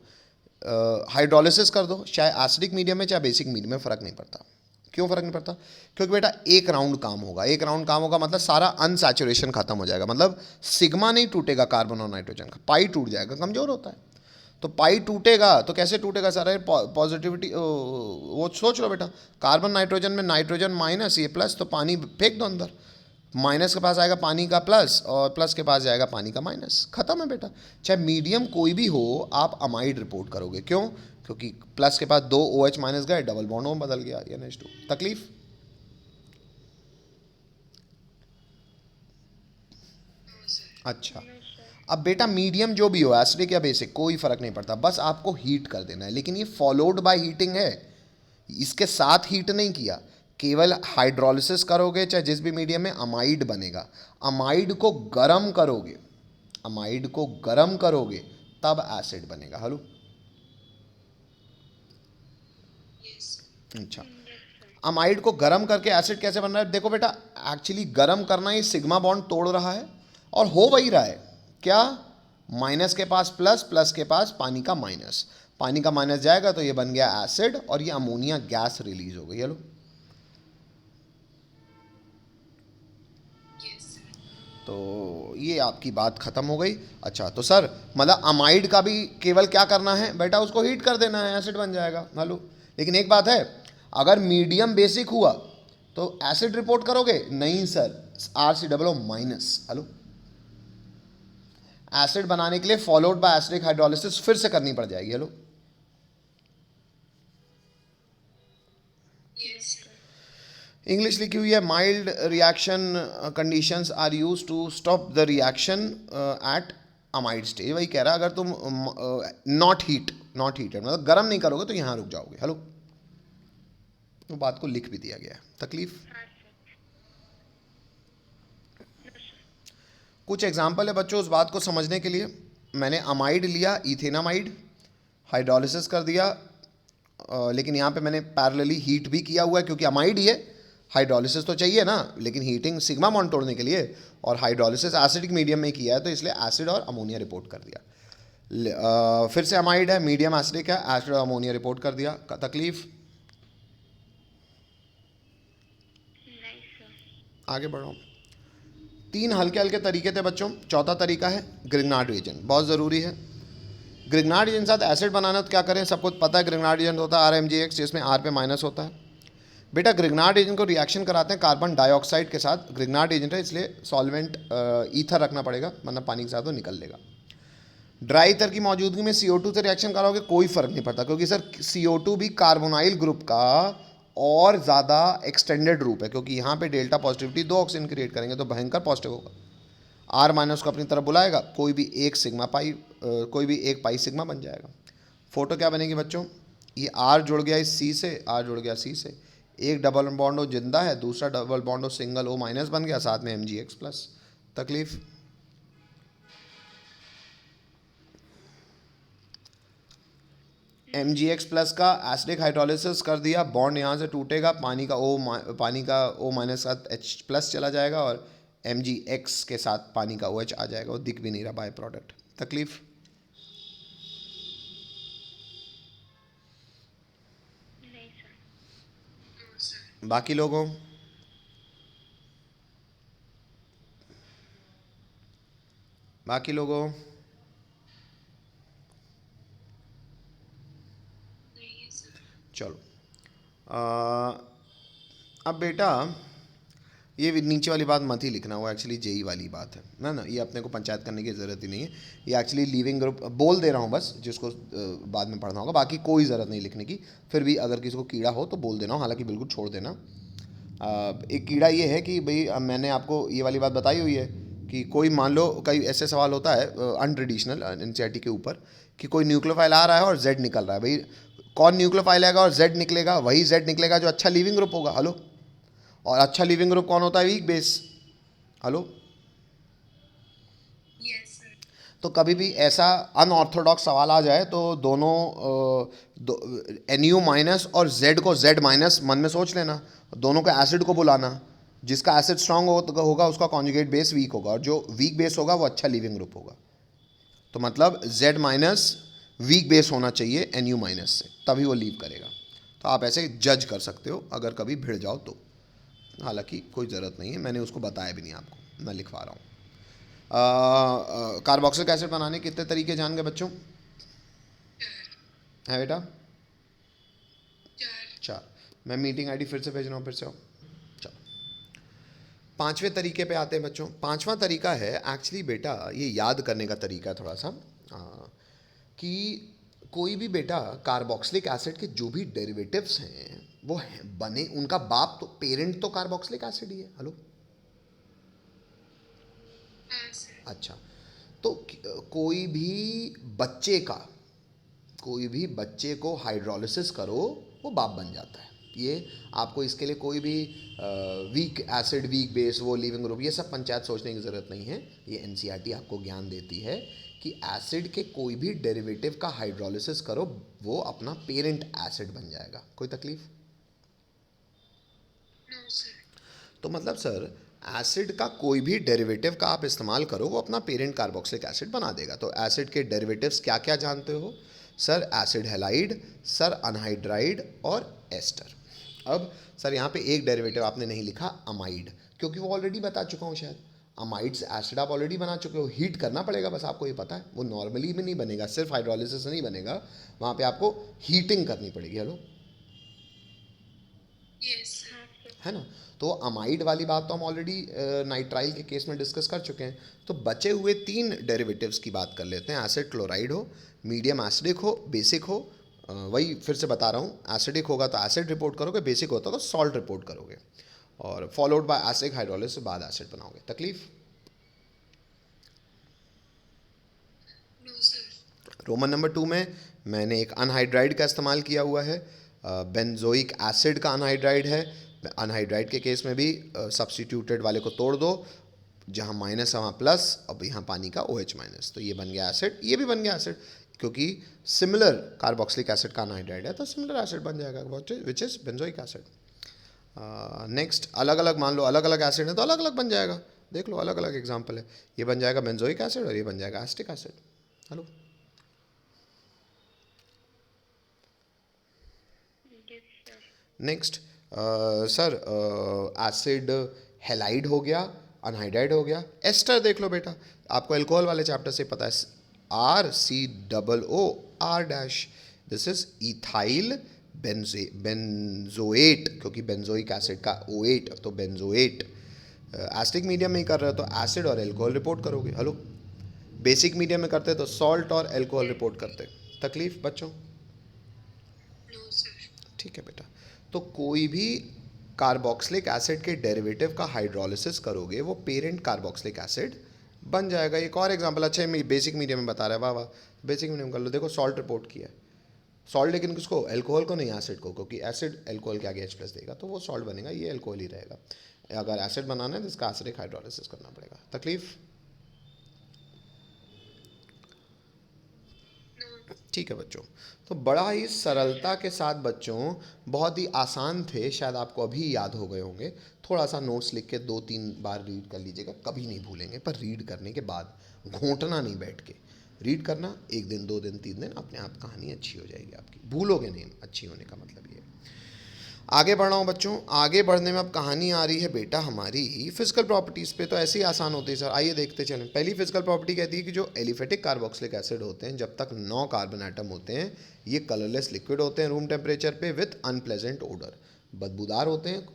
हाइड्रोलिसिस कर दो, चाहे एसिडिक मीडियम में चाहे बेसिक मीडियम में, फ़र्क नहीं पड़ता। क्यों फ़र्क नहीं पड़ता? क्योंकि बेटा एक राउंड काम होगा, एक राउंड काम होगा मतलब सारा अनसैचुरेशन खत्म हो जाएगा, मतलब सिग्मा नहीं टूटेगा कार्बन और नाइट्रोजन का, पाई टूट जाएगा, कमज़ोर होता है। तो पाई टूटेगा तो कैसे टूटेगा सारा पॉजिटिविटी, वो सोच लो बेटा, कार्बन नाइट्रोजन में नाइट्रोजन माइनस, ये प्लस, तो पानी फेंक दो अंदर, माइनस के पास आएगा पानी का प्लस और प्लस के पास जाएगा पानी का माइनस, खत्म है बेटा। चाहे मीडियम कोई भी हो आप अमाइड रिपोर्ट करोगे। क्यों? क्योंकि प्लस के पास 2 OH माइनस गए, डबल बॉन्ड में बदल गया NH2। तकलीफ? अच्छा, अब बेटा मीडियम जो भी हो, एसिडिक या बेसिक, कोई फर्क नहीं पड़ता, बस आपको हीट कर देना है। लेकिन ये फॉलोड बाय हीटिंग है, इसके साथ हीट नहीं किया, केवल हाइड्रोलिसिस करोगे चाहे जिस भी मीडियम में, अमाइड बनेगा। अमाइड को गर्म करोगे, अमाइड को गर्म करोगे तब एसिड बनेगा। हेलो, यस अच्छा, अमाइड को गर्म करके एसिड कैसे बन रहा है? देखो बेटा, एक्चुअली गर्म करना ही सिग्मा बॉन्ड तोड़ रहा है और हो वही रहा है। क्या? माइनस के पास प्लस, प्लस के पास पानी का माइनस, पानी का माइनस जाएगा तो ये बन गया एसिड और ये अमोनिया गैस रिलीज हो गई। हेलो, यस तो ये आपकी बात खत्म हो गई। अच्छा, तो सर मतलब अमाइड का भी केवल क्या करना है बेटा, उसको हीट कर देना है, एसिड बन जाएगा। हेलो, लेकिन एक बात है, अगर मीडियम बेसिक हुआ तो एसिड रिपोर्ट करोगे? नहीं sir, RCOO minus. Hello, acid बनाने के लिए फॉलोड बाय एसिडिक हाइड्रोलिसिस फिर से करनी पड़ जाएगी। हेलो, यस इंग्लिश लिखी हुई है, mild reaction conditions are use to stop the reaction at amide stage. वही कह रहा है, अगर तुम नॉट हीटेड मतलब गर्म नहीं करोगे तो यहाँ रुक जाओगे। हेलो, तो बात को लिख भी दिया गया है। तकलीफ? हाँ सर। कुछ एग्जाम्पल है बच्चों उस बात को समझने के लिए। मैंने अमाइड लिया, इथेनामाइड, हाइड्रोलिसिस कर दिया, लेकिन यहाँ पे मैंने पैरेलली हीट भी किया हुआ है, क्योंकि अमाइड ही है, हाइड्रोलिसिस तो चाहिए ना, लेकिन हीटिंग सिग्मा बॉन्ड तोड़ने के लिए, और हाइड्रोलिसिस एसिडिक मीडियम में किया है तो इसलिए एसिड और अमोनिया रिपोर्ट कर दिया। फिर से अमाइड है, मीडियम एसिडिक है, एसिड और अमोनिया रिपोर्ट कर दिया। तकलीफ? नहीं सर। आगे बढ़ो। 3 हल्के हल्के तरीके थे बच्चों। चौथा तरीका है ग्रिग्नार्ड रिएजेंट, बहुत ज़रूरी है। ग्रिग्नार्ड रिएजेंट साथ एसिड बनाना तो क्या करें, सबको पता है ग्रिग्नार्ड रिएजेंट होता है RMgX, जिसमें R पे माइनस होता है। बेटा ग्रिग्नार्ड एजेंट को रिएक्शन कराते हैं कार्बन डाइऑक्साइड के साथ, ग्रिग्नार्ड एजेंट है इसलिए सॉल्वेंट ईथर रखना पड़ेगा वरना पानी के साथ वो निकल लेगा। ड्राई ईथर की मौजूदगी में CO2 से रिएक्शन कराओगे कोई फर्क नहीं पड़ता, क्योंकि सर CO2 भी कार्बोनाइल ग्रुप का और ज़्यादा एक्सटेंडेड रूप है, क्योंकि यहाँ पे डेल्टा पॉजिटिविटी 2 ऑक्सीजन क्रिएट करेंगे तो भयंकर पॉजिटिव होगा। R माइनस को अपनी तरफ बुलाएगा, कोई भी एक सिग्मा पाई कोई भी एक पाई सिग्मा बन जाएगा। फोटो क्या बनेगी बच्चों, ये R जुड़ गया इस C से, R जुड़ गया C से, एक डबल बॉन्ड हो जिंदा है, दूसरा डबल बॉन्ड हो सिंगल O माइनस बन गया, साथ में MgX प्लस। तकलीफ MgX प्लस का एसिडिक हाइड्रोलिसिस कर दिया, बॉन्ड यहाँ से टूटेगा, पानी का O माइनस के साथ H प्लस चला जाएगा और MgX के साथ पानी का OH आ जाएगा, वो दिख भी नहीं रहा बाय प्रोडक्ट। तकलीफ नहीं सर। No sir. बाकी लोगों, बाकी लोगों नहीं है सर। चलो अब बेटा ये नीचे वाली बात मत ही लिखना, वो एक्चुअली जेई वाली बात है ना, ये अपने को पंचायत करने की ज़रूरत ही नहीं है, ये एक्चुअली लीविंग ग्रुप बोल दे रहा हूँ बस, जिसको बाद में पढ़ना होगा, बाकी कोई ज़रूरत नहीं लिखने की। फिर भी अगर किसी को कीड़ा हो तो बोल देना हो, हालांकि बिल्कुल छोड़ देना। एक कीड़ा ये है कि भाई मैंने आपको ये वाली बात बताई हुई है कि कोई मान लो कई ऐसे सवाल होता है अनट्रेडिशनल एनसीईआरटी के ऊपर कि कोई न्यूक्लियोफाइल आ रहा है और जेड निकल रहा है, भाई कौन न्यूक्लियोफाइल आएगा और जेड निकलेगा, वही जेड निकलेगा जो अच्छा लीविंग ग्रुप होगा। हेलो, और अच्छा लीविंग ग्रुप कौन होता है, weak base. Hello, yes sir. तो कभी भी ऐसा अनऑर्थोडॉक्स सवाल आ जाए तो दोनों NU माइनस और Z को Z माइनस मन में सोच लेना, दोनों को एसिड को बुलाना, जिसका एसिड स्ट्रांग होगा उसका कॉन्जुगेट बेस वीक होगा और जो वीक बेस होगा वो अच्छा लीविंग ग्रुप होगा। तो मतलब Z माइनस वीक बेस होना चाहिए NU माइनस से, तभी वो लीव करेगा। तो आप ऐसे जज कर सकते हो अगर कभी भिड़ जाओ तो, हालांकि कोई ज़रूरत नहीं है, मैंने उसको बताया भी नहीं आपको, मैं लिखवा रहा हूँ। कार्बोक्सिलिक एसिड बनाने के कितने तरीके जान गए बच्चों, है बेटा? 4। मैं मीटिंग आईडी फिर से भेज रहा हूँ, फिर से आओ। चलो 5वें तरीके पे आते हैं बच्चों। 5वां तरीका है एक्चुअली बेटा, ये याद करने का तरीका है थोड़ा सा, कि कोई भी बेटा कार्बोक्सिलिक एसिड के जो भी डेरिवेटिव्स हैं वो बने, उनका बाप तो पेरेंट तो कार्बोक्सिलिक एसिड ही है। हेलो, हाँ सर। अच्छा, तो कोई भी बच्चे को हाइड्रोलिसिस करो वो बाप बन जाता है। ये आपको इसके लिए कोई भी वीक एसिड वीक बेस वो लीविंग ग्रुप ये सब पंचायत सोचने की ज़रूरत नहीं है। ये एनसीईआरटी आपको ज्ञान देती है कि एसिड के कोई भी डेरिवेटिव का हाइड्रोलिसिस करो वो अपना पेरेंट एसिड बन जाएगा। कोई तकलीफ? No sir. तो मतलब सर एसिड का कोई भी डेरिवेटिव का आप इस्तेमाल करो वो अपना पेरेंट कार्बोक्सिलिक एसिड बना देगा। तो एसिड के डेरिवेटिव्स क्या क्या जानते हो sir? Acid halide, sir anhydride और एस्टर। अब सर यहाँ पे एक डेरिवेटिव आपने नहीं लिखा अमाइड, क्योंकि वो ऑलरेडी बता चुका हूँ शायद। अमाइड से एसिड आप ऑलरेडी बना चुके हो, हीट करना पड़ेगा बस, आपको ये पता है। वो नॉर्मली में नहीं बनेगा, सिर्फ हाइड्रोलिसिस से नहीं बनेगा, वहाँ पे आपको हीटिंग करनी पड़ेगी। Hello, yes sir. है ना? तो अमाइड वाली बात तो हम ऑलरेडी नाइट्राइल के केस में डिस्कस कर चुके हैं। तो बचे हुए 3 डेरिवेटिव्स की बात कर लेते हैं। एसिड क्लोराइड हो, मीडियम एसिडिक हो, बेसिक हो। वही फिर से बता रहा हूँ, एसिडिक होगा तो एसिड रिपोर्ट करोगे, बेसिक होता तो सॉल्ट रिपोर्ट करोगे, और फॉलोड बाय एसिडिक हाइड्रोलिसिस बाद एसिड बनाओगे। तकलीफ? No sir. रोमन नंबर 2 में मैंने एक अनहाइड्राइड का इस्तेमाल किया हुआ है, बेंजोइक एसिड का अनहाइड्राइड है। अनहाइड्राइड के केस में भी सब्स्टिट्यूटेड वाले को तोड़ दो, जहाँ माइनस है वहाँ प्लस, अब यहाँ पानी का OH माइनस, तो ये बन गया एसिड, ये भी बन गया एसिड, क्योंकि सिमिलर कार्बोक्सिलिक एसिड का अनहाइड्राइड है तो सिमिलर एसिड बन जाएगा which is benzoic acid. Next, अलग अलग मान लो अलग अलग एसिड है तो अलग अलग बन जाएगा। देख लो अलग अलग एग्जाम्पल है, ये बन जाएगा बेंजोइक एसिड और ये बन जाएगा acetic acid. Hello, next sir acid halide हो गया, अनहाइड्राइड हो गया। एस्टर देख लो बेटा, आपको एल्कोहल वाले चैप्टर से पता है, RCOO R dash, this is ethyl benzoate, क्योंकि बेंजोइक एसिड का O8 तो बेंजोएट। एसिडिक मीडियम में ही कर रहे हो तो एसिड और एल्कोहल रिपोर्ट करोगे। हेलो, बेसिक मीडियम में करते तो सॉल्ट और एल्कोहल रिपोर्ट करते। तकलीफ बच्चों? No sir. ठीक है बेटा। तो कोई भी कार्बोक्सिलिक एसिड के डेरिवेटिव का हाइड्रोलिसिस करोगे वो पेरेंट कार्बोक्सिलिक एसिड बन जाएगा। एक और एग्जांपल, अच्छा बेसिक मीडियम में बता रहा है, वाह वाह, बेसिक मीडियम कर लो। देखो सॉल्ट रिपोर्ट किया है, सॉल्ट, लेकिन किसको? अल्कोहल को नहीं, एसिड को, क्योंकि एसिड अल्कोहल के आगे H+ देगा तो वो सॉल्ट बनेगा, ये अल्कोहल ही रहेगा। अगर एसिड बनाना है तो इसका एसिडिक हाइड्रोलिसिस करना पड़ेगा। तकलीफ? नो। ठीक है बच्चों। तो बड़ा ही सरलता के साथ बच्चों, बहुत ही आसान थे, शायद आपको अभी याद हो गए होंगे। थोड़ा सा नोट्स लिख के 2-3 बार रीड कर लीजिएगा, कभी नहीं भूलेंगे, पर रीड करने के बाद घोंटना नहीं बैठ के रीड करना। 1 दिन 2 दिन 3 दिन अपने आप कहानी अच्छी हो जाएगी आपकी, भूलोगे नहीं। अच्छी होने का मतलब ये है। आगे बढ़ रहा हूँ बच्चों। आगे बढ़ने में अब कहानी आ रही है बेटा हमारी फिजिकल प्रॉपर्टीज़ पे। तो ऐसे ही आसान होती है सर, आइए देखते चलें। पहली फिजिकल प्रॉपर्टी कहती है कि जो एलिफेटिक कार्बोक्सिलिक एसिड होते हैं, जब तक 9 कार्बन एटम होते हैं, ये कलरलेस लिक्विड होते हैं रूम टेम्परेचर पे विथ अनप्लेजेंट ओडर। बदबूदार होते हैं,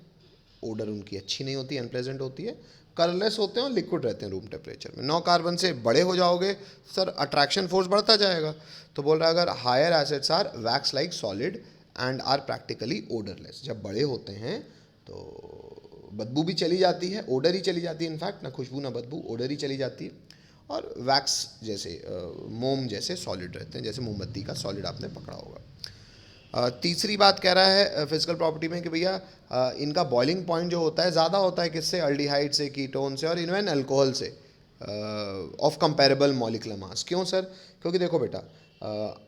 ओडर उनकी अच्छी नहीं होती, अनप्लेजेंट होती है, कलरलेस होते हैं और लिक्विड रहते हैं रूम टेम्परेचर में। 9 कार्बन से बड़े हो जाओगे सर, अट्रैक्शन फोर्स बढ़ता जाएगा। तो बोल रहा है अगर higher acids are wax like solid and are practically odourless. जब बड़े होते हैं तो बदबू भी चली जाती है, ओडर ही चली जाती है, इनफैक्ट ना खुशबू ना बदबू, ओडर ही चली जाती है। और वैक्स जैसे मोम जैसे सॉलिड रहते हैं, जैसे मोमबत्ती का सॉलिड आपने पकड़ा होगा। तीसरी बात कह रहा है फिजिकल प्रॉपर्टी में कि भैया इनका बॉइलिंग पॉइंट जो होता है ज़्यादा होता है किससे? अल्डिहाइड से, कीटोन से और इवन अल्कोहल से ऑफ कंपेरेबल मॉलिक्यूलर मास। क्यों सर? क्योंकि देखो बेटा,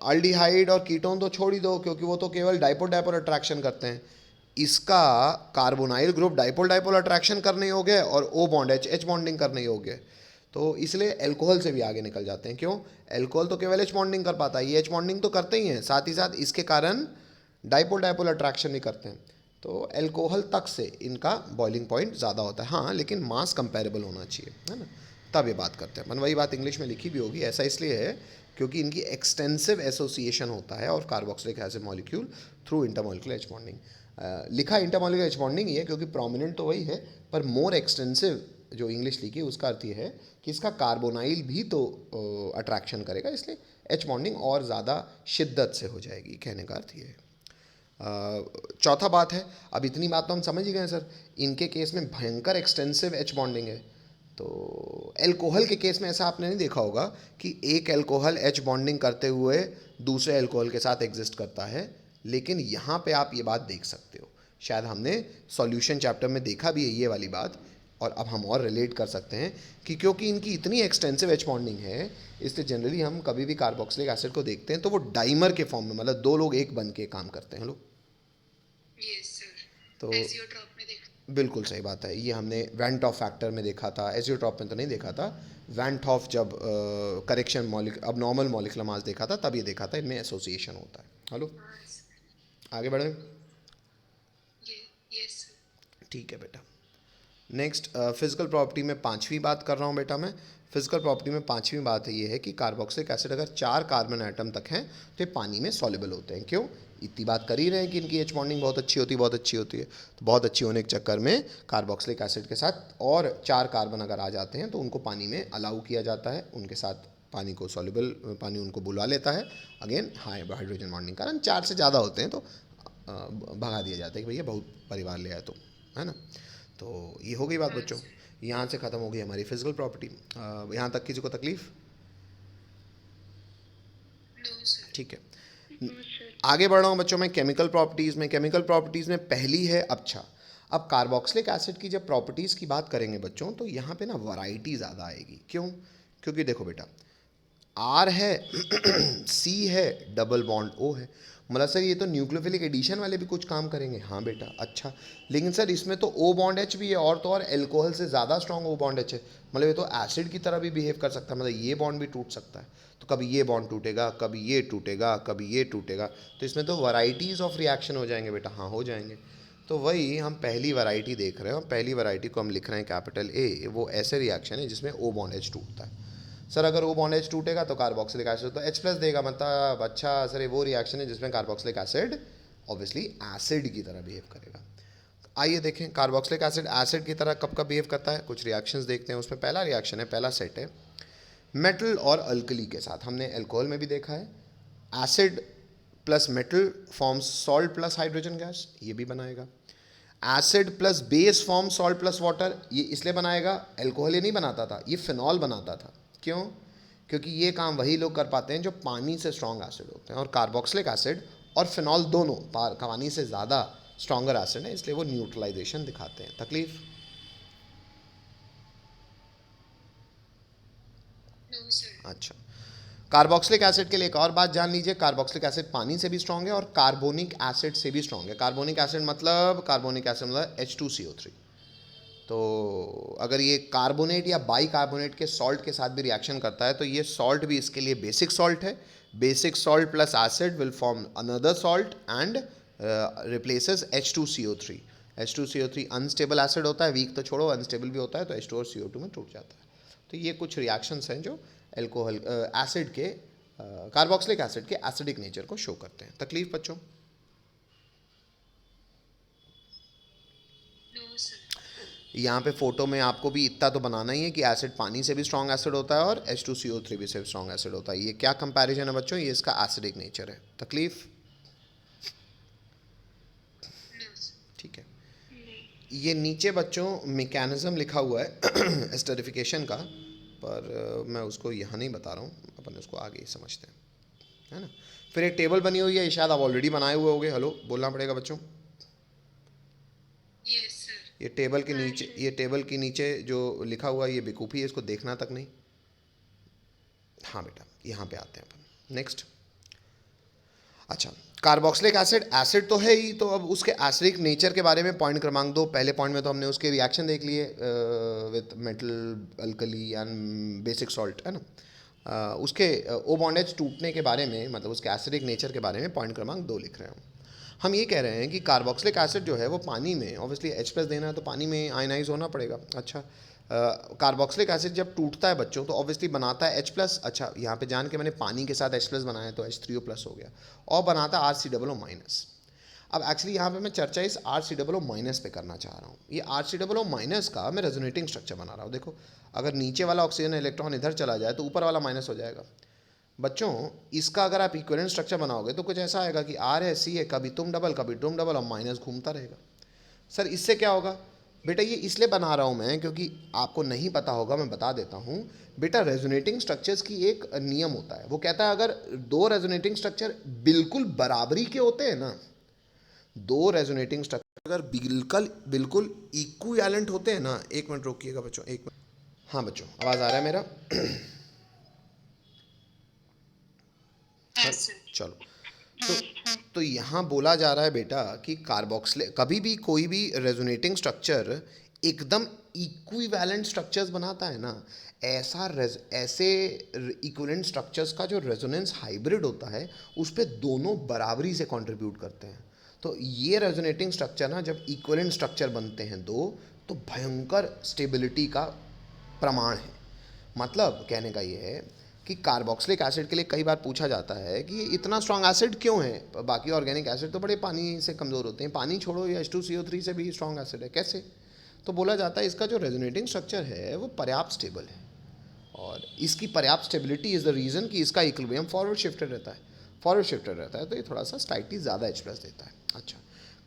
अल्डिहाइड और कीटोन तो छोड़ ही दो, क्योंकि वो तो केवल डाइपोल डाइपोल अट्रैक्शन करते हैं। इसका carbonyl group dipole dipole attraction करने योग्य है और O बॉन्ड H बॉन्डिंग करने योग्य है। तो इसलिए अल्कोहल से भी आगे निकल जाते हैं। क्यों? अल्कोहल तो केवल H बॉन्डिंग कर पाता है, ये H बॉन्डिंग तो करते ही हैं, साथ ही साथ इसके कारण डाइपोल डाइपोल अट्रैक्शन भी करते हैं। तो अल्कोहल तक से इनका बॉइलिंग पॉइंट ज़्यादा होता है, हाँ, लेकिन मास कंपेरेबल होना चाहिए, है ना, तब ये बात करते हैं। मन वही बात इंग्लिश में लिखी भी होगी, ऐसा इसलिए है क्योंकि इनकी एक्सटेंसिव एसोसिएशन होता है और carboxylic acid molecule through intermolecular H bonding. लिखा इंटरमॉलिक्यूलर H बॉन्डिंग ही है क्योंकि प्रोमिनेंट तो वही है, पर मोर एक्सटेंसिव जो इंग्लिश लिखी है उसका अर्थ ये है कि इसका कार्बोनाइल भी तो अट्रैक्शन करेगा, इसलिए H बॉन्डिंग और ज़्यादा शिद्दत से हो जाएगी, कहने का अर्थ ये है। चौथा बात है, अब इतनी बात तो हम समझ ही गए सर, इनके केस में भयंकर एक्सटेंसिव H बॉन्डिंग है। तो अल्कोहल के केस में ऐसा आपने नहीं देखा होगा कि एक अल्कोहल H बॉन्डिंग करते हुए दूसरे अल्कोहल के साथ एग्जिस्ट करता है, लेकिन यहाँ पे आप ये बात देख सकते हो। शायद हमने सॉल्यूशन चैप्टर में देखा भी है ये वाली बात, और अब हम और रिलेट कर सकते हैं कि क्योंकि इनकी इतनी एक्सटेंसिव H बॉन्डिंग है, इसलिए जनरली हम कभी भी कार्बोक्सिलिक एसिड को देखते हैं तो वो डाइमर के फॉर्म में, मतलब 2 लोग एक बन के काम करते हैं लोग। Yes sir. तो एजियोट्रॉप में देखा। बिल्कुल सही बात है, ये हमने वैन ऑफ फैक्टर में देखा था, एजियोट्रॉप में तो नहीं देखा था। वैन ऑफ जब करेक्शन अब नॉर्मल मॉलिक्यूलर मास देखा था तब ये देखा था इनमें एसोसिएशन होता है। हेलो, हाँ सर। आगे बढ़ें। Yes sir. ठीक है बेटा। नेक्स्ट फिजिकल प्रॉपर्टी में 5वीं बात कर रहा हूँ बेटा मैं। फिजिकल प्रॉपर्टी में 5वीं बात ये है कि कार्बोक्सिलिक एसिड अगर 4 कार्बन एटम तक हैं तो ये पानी में सॉल्युबल होते हैं। क्यों? इतनी बात कर ही रहे हैं कि इनकी H बॉन्डिंग बहुत अच्छी होती है, बहुत अच्छी होती है। तो बहुत अच्छी होने के चक्कर में कार्बोक्सिलिक एसिड के साथ और 4 कार्बन अगर आ जाते हैं तो उनको पानी में अलाउ किया जाता है, उनके साथ पानी को सॉल्युबल, पानी उनको बुलवा लेता है। अगेन हाइड्रोजन बॉन्डिंग कारण 4 से ज़्यादा होते हैं तो भगा दिया जाता है कि भैया बहुत परिवार ले आए तो, है ना। तो ये हो गई बात बच्चों, यहाँ से ख़त्म हो गई हमारी फिजिकल प्रॉपर्टी। यहाँ तक किसी को तकलीफ? No sir. ठीक है, सर आगे बढ़ रहा हूँ बच्चों मैं केमिकल प्रॉपर्टीज़ में। केमिकल प्रॉपर्टीज़ में पहली है, अच्छा अब कार्बोक्सिलिक एसिड की जब प्रॉपर्टीज़ की बात करेंगे बच्चों तो यहाँ पे ना वैरायटी ज़्यादा आएगी। क्यों? क्योंकि देखो बेटा, R है C है, डबल बॉन्ड O है, मतलब सर ये तो न्यूक्लियोफिलिक एडिशन वाले भी कुछ काम करेंगे। हाँ बेटा, अच्छा, लेकिन सर इसमें तो O बॉन्ड H भी है, और तो और अल्कोहल से ज़्यादा स्ट्रॉन्ग O बॉन्ड H है, मतलब ये तो एसिड की तरह भी बिहेव कर सकता है, मतलब ये बॉन्ड भी टूट सकता है। तो कभी ये बॉन्ड टूटेगा, कभी ये टूटेगा, कभी ये टूटेगा, तो इसमें तो वैराइटीज़ ऑफ रिएक्शन हो जाएंगे बेटा। हाँ हो जाएंगे। तो वही हम पहली वैरायटी देख रहे हैं, और पहली वैरायटी को हम लिख रहे हैं कैपिटल A। वो ऐसे रिएक्शन है जिसमें O बॉन्ड H टूटता है। सर अगर O बॉन्ड H टूटेगा तो कार्बोक्सिलिक एसिड तो H+ देगा, मतलब अच्छा सर ये वो रिएक्शन है जिसमें कार्बोक्सिलिक एसिड ऑब्वियसली एसिड की तरह बिहेव करेगा। आइए देखें कार्बोक्सिलिक एसिड एसिड की तरह कब कब बिहेव करता है, कुछ रिएक्शंस देखते हैं। उसमें पहला रिएक्शन है, पहला सेट है मेटल और अल्कली के साथ। हमने अल्कोहल में भी देखा है, acid plus metal forms salt plus hydrogen gas, ये भी बनाएगा। Acid plus base form salt plus water, ये इसलिए बनाएगा, अल्कोहल ये नहीं बनाता था, ये फिनॉल बनाता था। क्यों? क्योंकि ये काम वही लोग कर पाते हैं जो पानी से स्ट्रॉन्ग एसिड होते हैं, और कार्बोक्सिलिक एसिड और फिनॉल दोनों पानी से ज़्यादा स्ट्रॉन्गर एसिड है, इसलिए वो न्यूट्रलाइजेशन दिखाते हैं। तकलीफ? No sir. अच्छा, कार्बोक्सिलिक एसिड के लिए एक और बात जान लीजिए, कार्बोक्सिलिक एसिड पानी से भी स्ट्रॉन्ग है और कार्बोनिक एसिड से भी स्ट्रॉन्ग है। कार्बोनिक एसिड मतलब H2CO3। तो अगर ये कार्बोनेट या बाई कार्बोनेट के सॉल्ट के साथ भी रिएक्शन करता है तो ये सॉल्ट भी इसके लिए बेसिक सॉल्ट है। Basic salt plus acid will form another salt and replaces H2CO3। H2CO3 unstable acid होता है, वीक तो छोड़ो अनस्टेबल भी होता है, तो H2 और CO2 में टूट जाता है। तो ये कुछ रिएक्शंस हैं जो एल्कोहल एसिड के कार्बोक्सिलिक एसिड के एसिडिक नेचर को शो करते हैं। तकलीफ बच्चों? No sir. यहाँ पे फोटो में आपको भी इतना तो बनाना ही है कि एसिड पानी से भी स्ट्रॉन्ग एसिड होता है और H2CO3 भी से स्ट्रॉन्ग एसिड होता है। ये क्या कंपैरिजन है बच्चों? ये इसका एसिडिक नेचर है। तकलीफ? No sir. ठीक है। नहीं। ये नीचे बच्चों मैकेनिज्म लिखा हुआ है एस्टरिफिकेशन का, पर मैं उसको यहाँ नहीं बता रहा हूँ, अपन उसको आगे ही समझते हैं, है ना। फिर एक टेबल बनी हुई है, ये शायद आप ऑलरेडी बनाए हुए होंगे। हेलो बोलना पड़ेगा बच्चों। Yes sir. ये टेबल के नीचे, ये टेबल के नीचे जो लिखा हुआ है ये बेवकूफ़ी है, इसको देखना तक नहीं। हाँ बेटा, यहाँ पे आते हैं अपन नेक्स्ट। अच्छा, कार्बोक्सिलिक एसिड एसिड तो है ही, तो अब उसके एसिडिक नेचर के बारे में पॉइंट क्रमांक 2। पहले पॉइंट में तो हमने उसके रिएक्शन देख लिए with metal, alkali and basic salt, है ना। उसके ओ बॉन्डेज टूटने के बारे में, मतलब उसके एसिडिक नेचर के बारे में पॉइंट क्रमांक 2 लिख रहे हैं हम ये कह रहे हैं कि कार्बोक्सिलिक एसिड जो है वो पानी में, ऑब्वियसली H+ देना है तो पानी में आयनाइज होना पड़ेगा। अच्छा, कार्बोक्सिलिक एसिड जब टूटता है बच्चों तो ऑब्वियसली बनाता है H+। अच्छा, यहाँ पे जान के मैंने पानी के साथ H+ बनाया तो H3O+ हो गया, और बनाता है RCOO-। अब एक्चुअली यहाँ पे मैं चर्चा इस RCOO- पे करना चाह रहा हूँ। ये RCOO- का मैं रेजोनेटिंग स्ट्रक्चर बना रहा हूँ। देखो, अगर नीचे वाला ऑक्सीजन इलेक्ट्रॉन इधर चला जाए तो ऊपर वाला माइनस हो जाएगा। बच्चों, इसका अगर आप इक्विवेलेंट स्ट्रक्चर बनाओगे तो कुछ ऐसा आएगा कि R है, C है, कभी तुम डबल और माइनस घूमता रहेगा। सर इससे क्या होगा? बेटा ये इसलिए बना रहा हूँ मैं क्योंकि आपको नहीं पता होगा, मैं बता देता हूँ। बेटा रेजोनेटिंग स्ट्रक्चर्स की एक नियम होता है, वो कहता है अगर दो रेजोनेटिंग स्ट्रक्चर बिल्कुल बराबरी के होते हैं ना, दो रेजोनेटिंग स्ट्रक्चर अगर बिल्कुल बिल्कुल इक्विवेलेंट होते हैं ना, एक मिनट रोकिएगा बच्चों, एक मिनट। हाँ बच्चों, आवाज़ आ रहा है मेरा? हाँ सर। चलो, तो यहाँ बोला जा रहा है बेटा कि कार्बोक्सिलिक कभी भी कोई भी रेजोनेटिंग स्ट्रक्चर एकदम इक्विवेलेंट स्ट्रक्चर्स बनाता है ना, ऐसे इक्विवेलेंट स्ट्रक्चर्स का जो रेजोनेंस हाइब्रिड होता है उस पर दोनों बराबरी से कंट्रीब्यूट करते हैं। तो ये रेजोनेटिंग स्ट्रक्चर ना, जब इक्विवेलेंट स्ट्रक्चर बनते हैं दो, तो भयंकर स्टेबिलिटी का प्रमाण है। मतलब कहने का ये है कि कार्बोक्सिलिक एसिड के लिए कई बार पूछा जाता है कि ये इतना स्ट्रॉन्ग एसिड क्यों है, बाकी ऑर्गेनिक एसिड तो बड़े पानी से कमज़ोर होते हैं। पानी छोड़ो, ये H2CO3 से भी स्ट्रॉन्ग एसिड है, कैसे? तो बोला जाता है इसका जो रेजोनेटिंग स्ट्रक्चर है वो पर्याप्त स्टेबल है, और इसकी पर्याप्त स्टेबिलिटी इज़ द रीज़न कि इसका इक्विलिब्रियम फॉरवर्ड शिफ्टेड रहता है, तो ये थोड़ा सा स्लाइटली ज़्यादा H+ देता है। अच्छा,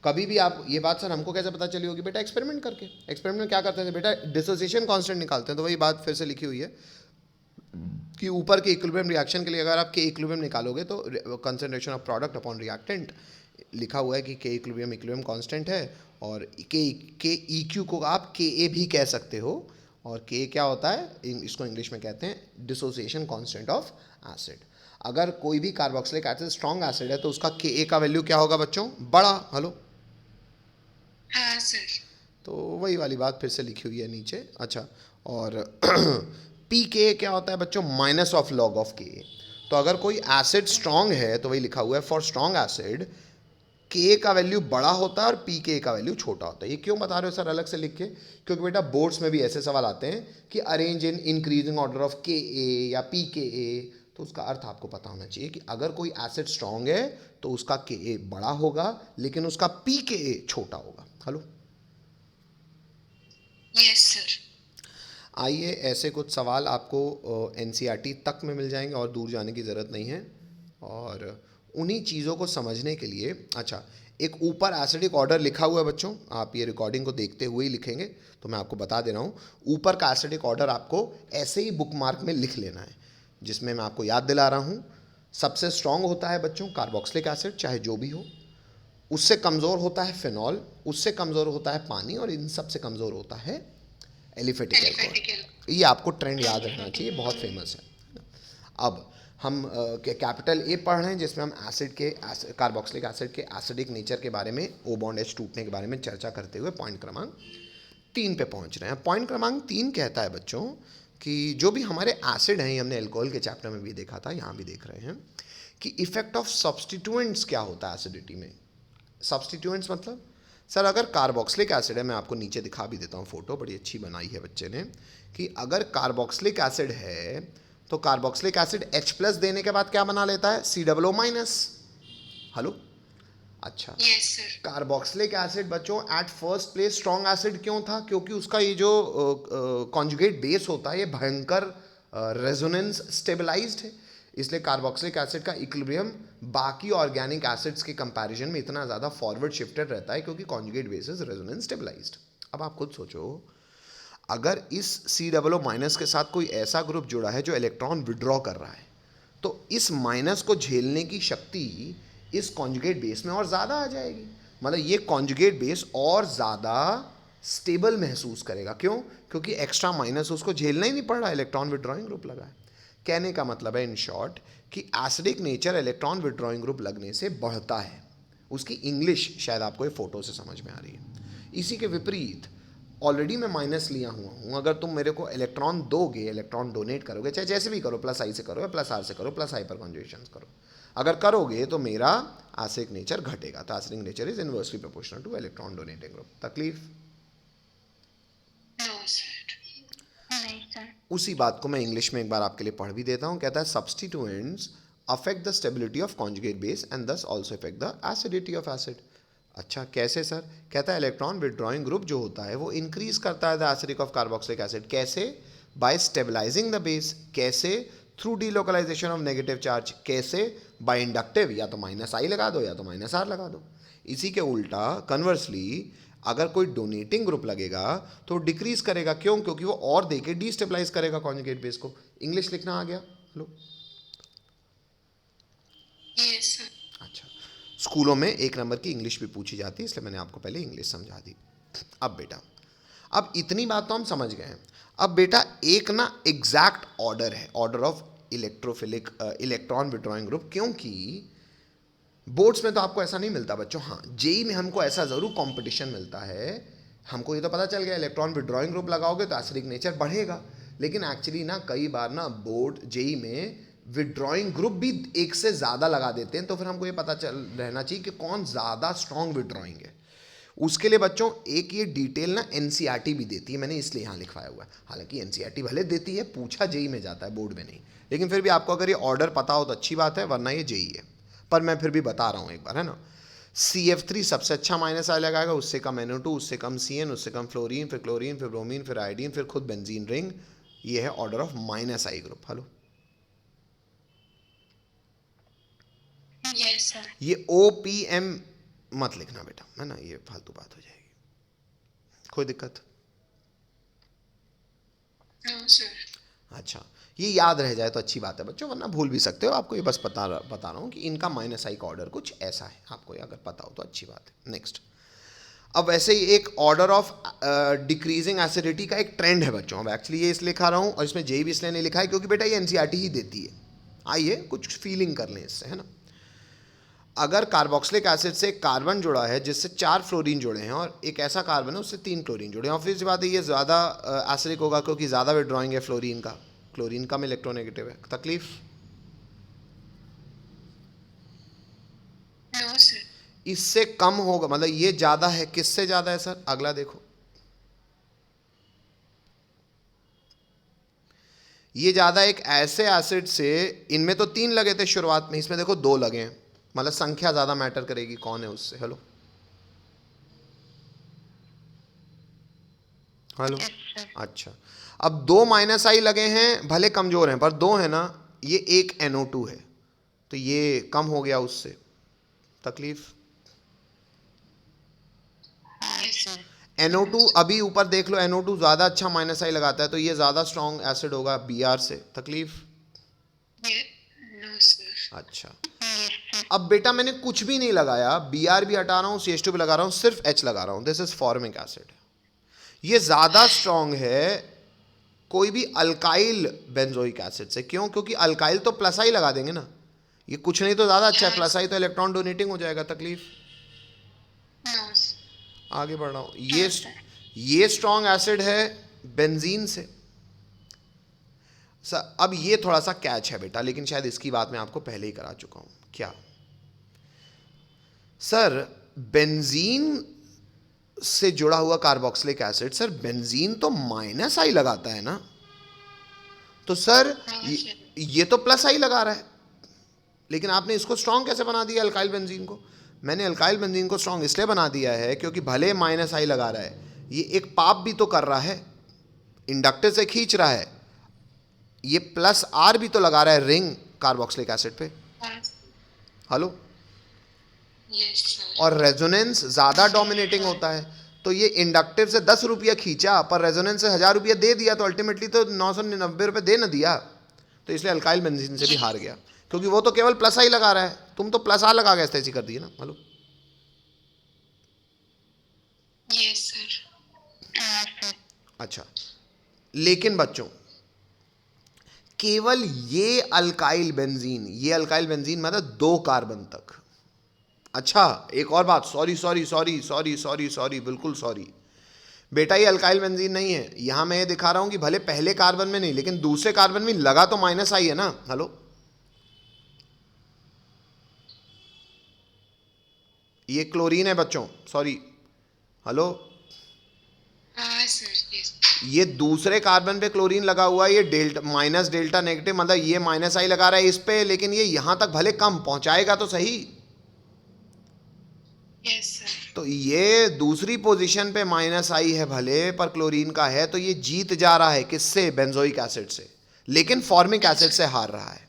कभी भी आप ये बात सर हमको कैसे पता चली होगी? बेटा एक्सपेरिमेंट करके। एक्सपेरिमेंट में क्या करते हैं बेटा? डिसोसिएशन कांस्टेंट निकालते हैं। तो वही बात फिर से लिखी हुई है कि ऊपर के इक्विलिब्रियम रिएक्शन के लिए अगर आप के इक्विलिब्रियम निकालोगे तो concentration of product upon reactant लिखा हुआ है कि के इक्विलिब्रियम कांस्टेंट है, और के EQ को आप KA भी कह सकते हो, और के क्या होता है, इसको इंग्लिश में कहते हैं डिसोसिएशन कांस्टेंट ऑफ एसिड। अगर कोई भी कार्बोक्सिलिक एसिड स्ट्रॉन्ग एसिड है तो उसका KA का वैल्यू क्या होगा बच्चों? बड़ा। हेलो, हाँ सर। तो वही वाली बात फिर से लिखी हुई है नीचे। अच्छा, और PK क्या होता है बच्चों? माइनस ऑफ लॉग ऑफ के। तो अगर कोई एसिड स्ट्रॉन्ग है तो वही लिखा हुआ है फॉर स्ट्रॉन्ग एसिड के का वैल्यू बड़ा होता है और PK का वैल्यू छोटा होता है। ये क्यों बता रहे हो सर अलग से लिख के? क्योंकि बेटा बोर्ड्स में भी ऐसे सवाल आते हैं कि arrange in increasing order of KA या PKA, तो उसका अर्थ आपको पता होना चाहिए कि अगर कोई एसिड स्ट्रांग है तो उसका Ka बड़ा होगा लेकिन उसका pKa छोटा होगा। Hello, yes sir. आइए ऐसे कुछ सवाल आपको एनसीईआरटी तक में मिल जाएंगे और दूर जाने की ज़रूरत नहीं है। और उन्हीं चीज़ों को समझने के लिए, अच्छा, एक ऊपर एसिडिक ऑर्डर लिखा हुआ है बच्चों, आप ये रिकॉर्डिंग को देखते हुए ही लिखेंगे, तो मैं आपको बता दे रहा हूँ। ऊपर का एसिडिक ऑर्डर आपको ऐसे ही बुकमार्क में लिख लेना है, जिसमें मैं आपको याद दिला रहा हूँ। सबसे स्ट्रांग होता है बच्चों कार्बोक्सिलिक एसिड, चाहे जो भी हो। उससे कमज़ोर होता है फिनॉल, उससे कमज़ोर होता है पानी, और इन सब से कमज़ोर होता है एलिफेटिक एल्कोहल। ये आपको ट्रेंड याद रहना चाहिए, बहुत फेमस है। अब हम कैपिटल ए पढ़ रहे हैं, जिसमें हम एसिड के कार्बोक्सिलिक एसिड के एसिडिक नेचर के बारे में, ओ बॉन्ड एच टूटने के बारे में चर्चा करते हुए पॉइंट क्रमांक 3 पे पहुंच रहे हैं। पॉइंट क्रमांक 3 कहता है बच्चों कि जो भी हमारे एसिड हैं, हमने एल्कोहल के चैप्टर में भी देखा था, यहाँ भी देख रहे हैं कि इफेक्ट ऑफ सब्सटीट्यूएंट्स क्या होता है एसिडिटी में। सब्सटीट्यूएंट्स मतलब सर, अगर कार्बोक्सिलिक एसिड है, मैं आपको नीचे दिखा भी देता हूँ फोटो, बड़ी अच्छी बनाई है बच्चे ने, कि अगर कार्बोक्सिलिक एसिड है तो कार्बोक्सिलिक एसिड H+ देने के बाद क्या बना लेता है, COO-। हेलो, अच्छा, यस सर। कार्बोक्सिलिक एसिड बच्चों at first place strong acid क्यों था? क्योंकि उसका ये जो कॉन्जुगेट बेस होता है, ये भयंकर रेजोनेंस स्टेबलाइज्ड है, इसलिए कार्बोक्सिलिक एसिड का इक्विलिब्रियम बाकी ऑर्गेनिक एसिड्स के कंपैरिजन में इतना ज़्यादा फॉरवर्ड शिफ्टेड रहता है, क्योंकि conjugate base is resonance stabilised. अब आप खुद सोचो, अगर इस COO- के साथ कोई ऐसा ग्रुप जुड़ा है जो इलेक्ट्रॉन विड्रॉ कर रहा है, तो इस माइनस को झेलने की शक्ति इस कॉन्जुगेट बेस में और ज़्यादा आ जाएगी। मतलब ये कॉन्जुगेट बेस और ज़्यादा स्टेबल महसूस करेगा। क्यों? क्योंकि एक्स्ट्रा माइनस उसको झेलना ही नहीं पड़ रहा, इलेक्ट्रॉन विड्रॉइंग ग्रुप लगा है। कहने का मतलब है इन शॉर्ट कि acidic nature electron withdrawing group लगने से बढ़ता है। उसकी इंग्लिश शायद आपको ये फोटो से समझ में आ रही है। इसी के विपरीत ऑलरेडी मैं माइनस लिया हुआ हूँ, अगर तुम मेरे को इलेक्ट्रॉन दोगे, इलेक्ट्रॉन डोनेट करोगे, चाहे जैसे भी करो, +I से करो या +R से करो, +I पर कॉन्जुगेशन करो, अगर करोगे तो मेरा एसिडिक नेचर घटेगा। तो acidic nature is inversely proportional to electron donating group. तकलीफ? No sir. नहीं सर। उसी बात को मैं इंग्लिश में एक बार आपके लिए पढ़ भी देता हूँ। कहता है substituents affect the stability of conjugate base and this also affect the acidity of acid. अच्छा, कैसे सर? कहता है इलेक्ट्रॉन विड्रॉइंग ग्रुप जो होता है वो इंक्रीज करता है the acidic of carboxylic acid. कैसे? By stabilising the base. कैसे? Through delocalisation of negative charge. कैसे? बाय इंडक्टिव, या तो -I लगा दो या तो -R लगा दो। इसी के उल्टा कन्वर्सली अगर कोई डोनेटिंग ग्रुप लगेगा तो डिक्रीज करेगा। क्यों? क्योंकि वो और देके डीस्टेबलाइज करेगा कॉन्जुगेट बेस को। इंग्लिश लिखना आ गया? लो, यस सर। अच्छा, स्कूलों में 1 नंबर की इंग्लिश भी पूछी जाती है, इसलिए मैंने आपको पहले इंग्लिश समझा दी। अब बेटा, अब इतनी बात तो हम समझ गए हैं। अब बेटा एक ना एग्जैक्ट ऑर्डर है, order of electrophilic electron withdrawing group, क्योंकि बोर्ड्स में तो आपको ऐसा नहीं मिलता बच्चों। हाँ, जेई में हमको ऐसा ज़रूर कंपटीशन मिलता है। हमको ये तो पता चल गया इलेक्ट्रॉन विड्रॉइंग ग्रुप लगाओगे तो एसिडिक नेचर बढ़ेगा, लेकिन एक्चुअली ना कई बार ना बोर्ड जेई में विड्रॉइंग ग्रुप भी एक से ज़्यादा लगा देते हैं, तो फिर हमको ये पता चल रहना चाहिए कि कौन ज़्यादा स्ट्रॉन्ग विड्रॉइंग है। उसके लिए बच्चों एक ये डिटेल ना एनसीईआरटी भी देती है, मैंने इसलिए यहाँ लिखवाया हुआ है। हालांकि एनसीईआरटी भले देती है, पूछा जेई में जाता है, बोर्ड में नहीं, लेकिन फिर भी आपको अगर ये ऑर्डर पता हो तो अच्छी बात है, वरना ये जेई है। पर मैं फिर भी बता रहा हूँ एक बार, है ना। CF3 सबसे अच्छा -I लगाएगा, उससे कम NO2, उससे कम CN, उससे कम फ्लोरीन, फिर क्लोरीन, फिर ब्रोमीन, फिर आयोडीन, फिर खुद बेंजीन रिंग। ये है order of -I group. Hello, yes sir. ये OPM मत लिखना बेटा, है ना, ये फालतू बात हो जाएगी। कोई दिक्कत? No sir. अच्छा, ये याद रह जाए तो अच्छी बात है बच्चों, वरना भूल भी सकते हो। आपको ये बस बता रहा हूँ कि इनका -I का ऑर्डर कुछ ऐसा है, आपको ये अगर पता हो तो अच्छी बात है। नेक्स्ट, अब वैसे ही एक ऑर्डर ऑफ डिक्रीजिंग एसिडिटी का एक ट्रेंड है बच्चों। अब एक्चुअली ये इसलिए लिखा रहा हूँ, और इसमें जेई भी इसलिए नहीं लिखा है क्योंकि बेटा ये एनसीईआरटी ही देती है। आइए कुछ फीलिंग कर लें इससे, है ना। अगर कार्बोक्सिलिक एसिड से कार्बन जुड़ा है जिससे 4 फ्लोरीन जुड़े हैं, और एक ऐसा कार्बन है उससे 3 क्लोरीन जुड़े हैं, ऑब्वियस बात है ये ज़्यादा एसिडिक होगा क्योंकि ज़्यादा विड्रॉइंग है फ्लोरीन का। क्लोरीन कम इलेक्ट्रोनेगेटिव है। तकलीफ? No sir. इससे कम होगा, मतलब ये ज़्यादा है। किससे ज़्यादा है सर? अगला देखो, ये ज़्यादा एक ऐसे एसिड से, इनमें तो 3 लगे थे शुरुआत में, इसमें देखो 2 लगे हैं, मतलब संख्या ज़्यादा मैटर करेगी कौन है उससे। Hello hello. Yes sir. अच्छा, अब 2 माइनस आई लगे हैं, भले कमज़ोर हैं पर 2 है ना, ये एक NO2 है, तो ये कम हो गया उससे तकलीफ। Yes sir. NO2 अभी ऊपर देख लो, NO2 ज़्यादा अच्छा माइनस आई लगाता है, तो ये ज़्यादा स्ट्रॉन्ग एसिड होगा Br से, तकलीफ। No sir. अच्छा, यस सर। अब बेटा मैंने कुछ भी नहीं लगाया, Br भी हटा रहा हूँ, CH2 भी लगा रहा हूँ, सिर्फ H लगा रहा हूँ, दिस इज फॉर्मिक एसिड। ये ज़्यादा स्ट्रॉन्ग है कोई भी अल्काइल बेंजोइक एसिड से। क्यों? क्योंकि अल्काइल तो प्लस आई लगा देंगे ना, ये कुछ नहीं तो ज़्यादा अच्छा है, प्लस आई तो इलेक्ट्रॉन डोनेटिंग हो जाएगा, तकलीफ। No sir. आगे बढ़ रहा हूँ, ये स्ट्रॉन्ग एसिड है बेंजीन से। सर अब ये थोड़ा सा कैच है बेटा, लेकिन शायद इसकी बात मैं आपको पहले ही करा चुका हूँ। क्या सर? बेंजीन से जुड़ा हुआ कार्बोक्सिलिक एसिड, सर बेंजीन तो माइनस आई लगाता है ना, तो सर ये तो प्लस आई लगा रहा है, लेकिन आपने इसको स्ट्रॉन्ग कैसे बना दिया अल्काइल बेंजीन को? मैंने अल्काइल बेंजीन को स्ट्रॉन्ग इसलिए बना दिया है क्योंकि भले माइनस आई लगा रहा है, ये एक पाप भी तो कर रहा है, इंडक्टर से खींच रहा है, ये प्लस आर भी तो लगा रहा है रिंग कार्बोक्सिलिक एसिड पे। हेलो। Yes sir. और रेजोनेंस ज़्यादा डोमिनेटिंग होता है, तो ये इंडक्टिव से 10 रुपया खींचा पर रेजोनेंस से 1000 रुपया दे दिया, तो अल्टीमेटली तो 999 रुपये दे ना दिया, तो इसलिए अल्काइल बेंजीन से भी हार गया, क्योंकि वो तो केवल प्लस आई लगा रहा है, तुम तो प्लस आर लगा के ऐसी कर दी ना। हेलो। Yes sir. अच्छा, लेकिन बच्चों केवल ये अल्काइल बेंजीन मतलब 2 कार्बन तक। अच्छा एक और बात, सॉरी, बिल्कुल सॉरी बेटा, ये अल्काइल बेंजीन नहीं है, यहां मैं ये दिखा रहा हूं कि भले पहले कार्बन में नहीं लेकिन दूसरे कार्बन में लगा तो माइनस आई है ना। हेलो, ये क्लोरीन है बच्चों, सॉरी। हेलो, हाँ सर। यस। ये दूसरे कार्बन पे क्लोरीन लगा हुआ है, ये डेल्टा माइनस डेल्टा नेगेटिव, मतलब ये माइनस आई लगा रहा है इस पे, लेकिन ये यहां तक भले कम पहुंचाएगा तो सही। Yes sir. तो ये दूसरी पोजीशन पे माइनस आई है भले, पर क्लोरीन का है, तो ये जीत जा रहा है किससे? बेंजोइक एसिड से, लेकिन फॉर्मिक एसिड से हार रहा है।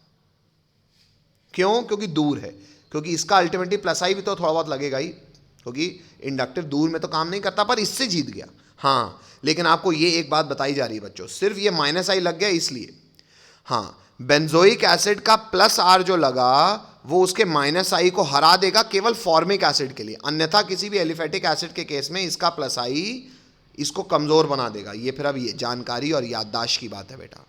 क्यों? क्योंकि दूर है, क्योंकि इसका अल्टीमेटली प्लस आई भी तो थोड़ा बहुत लगेगा ही, क्योंकि इंडक्टिव दूर में तो काम नहीं करता, पर इससे जीत गया। हाँ, लेकिन आपको ये एक बात बताई जा रही है बच्चों, सिर्फ ये माइनस आई लग गया इसलिए। हाँ, बेंजोइक एसिड का प्लस आर जो लगा वो उसके माइनस आई को हरा देगा केवल फॉर्मिक एसिड के लिए, अन्यथा किसी भी एलिफेटिक एसिड के केस में इसका प्लस आई इसको कमज़ोर बना देगा। ये फिर अब ये जानकारी और याददाश्त की बात है बेटा,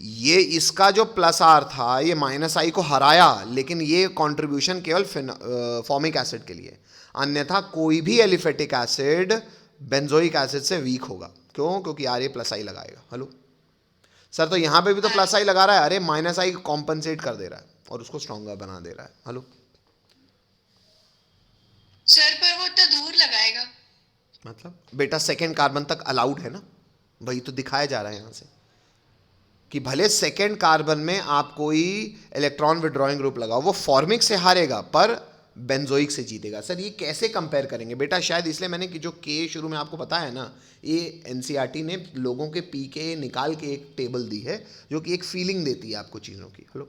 ये इसका जो प्लस आर था ये माइनस आई को हराया, लेकिन ये कंट्रीब्यूशन केवल फॉर्मिक एसिड के लिए, अन्यथा कोई भी एलिफेटिक एसिड बेंजोइक एसिड से वीक होगा। क्यों? क्योंकि यार ये प्लस आई लगाएगा। हेलो सर, तो यहाँ पे भी तो प्लस आई लगा रहा है, अरे माइनस आई कॉम्पनसेट कर दे रहा है और उसको स्ट्रॉन्गर बना दे रहा है। हेलो सर, पर वो इतना दूर लगाएगा। मतलब बेटा सेकेंड कार्बन तक अलाउड है ना, वही तो दिखाया जा रहा है यहाँ से कि भले सेकेंड कार्बन में आप कोई इलेक्ट्रॉन विड्रॉइंग ग्रुप लगाओ, वो फॉर्मिक से हारेगा पर बेंजोइक से जीतेगा। सर ये कैसे कंपेयर करेंगे बेटा? शायद इसलिए मैंने कि जो के शुरू में आपको बताया ना, ये एनसीईआरटी ने लोगों के पी के निकाल के एक टेबल दी है जो कि एक फीलिंग देती है आपको चीज़ों की। हेलो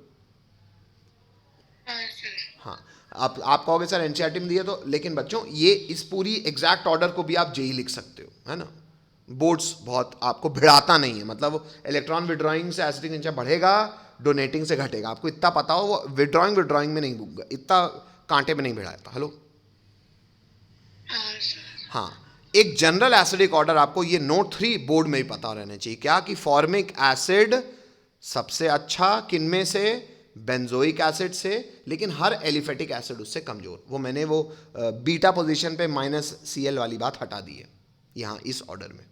हाँ सर। हाँ, आप कहोगे सर एनसीईआरटी में दिया तो, लेकिन बच्चों ये इस पूरी एग्जैक्ट ऑर्डर को भी आप जेई लिख सकते हो, है ना। बोर्ड्स बहुत आपको भिड़ाता नहीं है, मतलब इलेक्ट्रॉन विड्रॉइंग से एसिडिक नेचर बढ़ेगा, डोनेटिंग से घटेगा, आपको इतना पता हो, वो विड्रॉइंग में नहीं, इतना कांटे में नहीं भिड़ाता। हेलो हाँ सर। हाँ, एक जनरल एसिडिक ऑर्डर आपको ये नोट 3 बोर्ड में ही पता रहना चाहिए, क्या कि फॉर्मिक एसिड सबसे अच्छा किनमें से? बेंजोइक एसिड से, लेकिन हर एलिफेटिक एसिड उससे कमजोर। वो मैंने वो बीटा पोजीशन पे -Cl वाली बात हटा दी है यहाँ इस ऑर्डर में।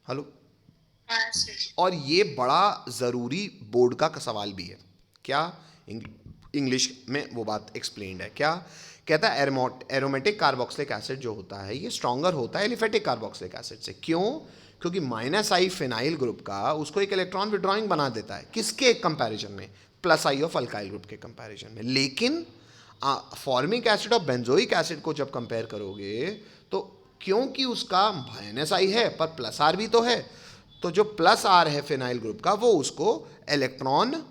हेलो हाँ सर। और ये बड़ा ज़रूरी बोर्ड का सवाल भी है, क्या इंग्लिश में वो बात एक्सप्लेन्ड है। क्या कहता है? एरोमेटिक कार्बोक्सिलिक एसिड जो होता है ये स्ट्रॉन्गर होता है एलिफेटिक कार्बोक्सिलिक एसिड से। क्यों? क्योंकि माइनस आई फिनाइल ग्रुप का उसको एक इलेक्ट्रॉन विड्रॉइंग बना देता है, किसके कंपैरिजन में, plus I of alkyl group के कंपैरिजन में। लेकिन फॉर्मिक एसिड और बेंजोइक एसिड को जब कंपेयर करोगे तो क्योंकि उसका माइनस आई है पर प्लस आर भी तो है, तो जो प्लस आर है फिनाइल ग्रुप का वो उसको इलेक्ट्रॉन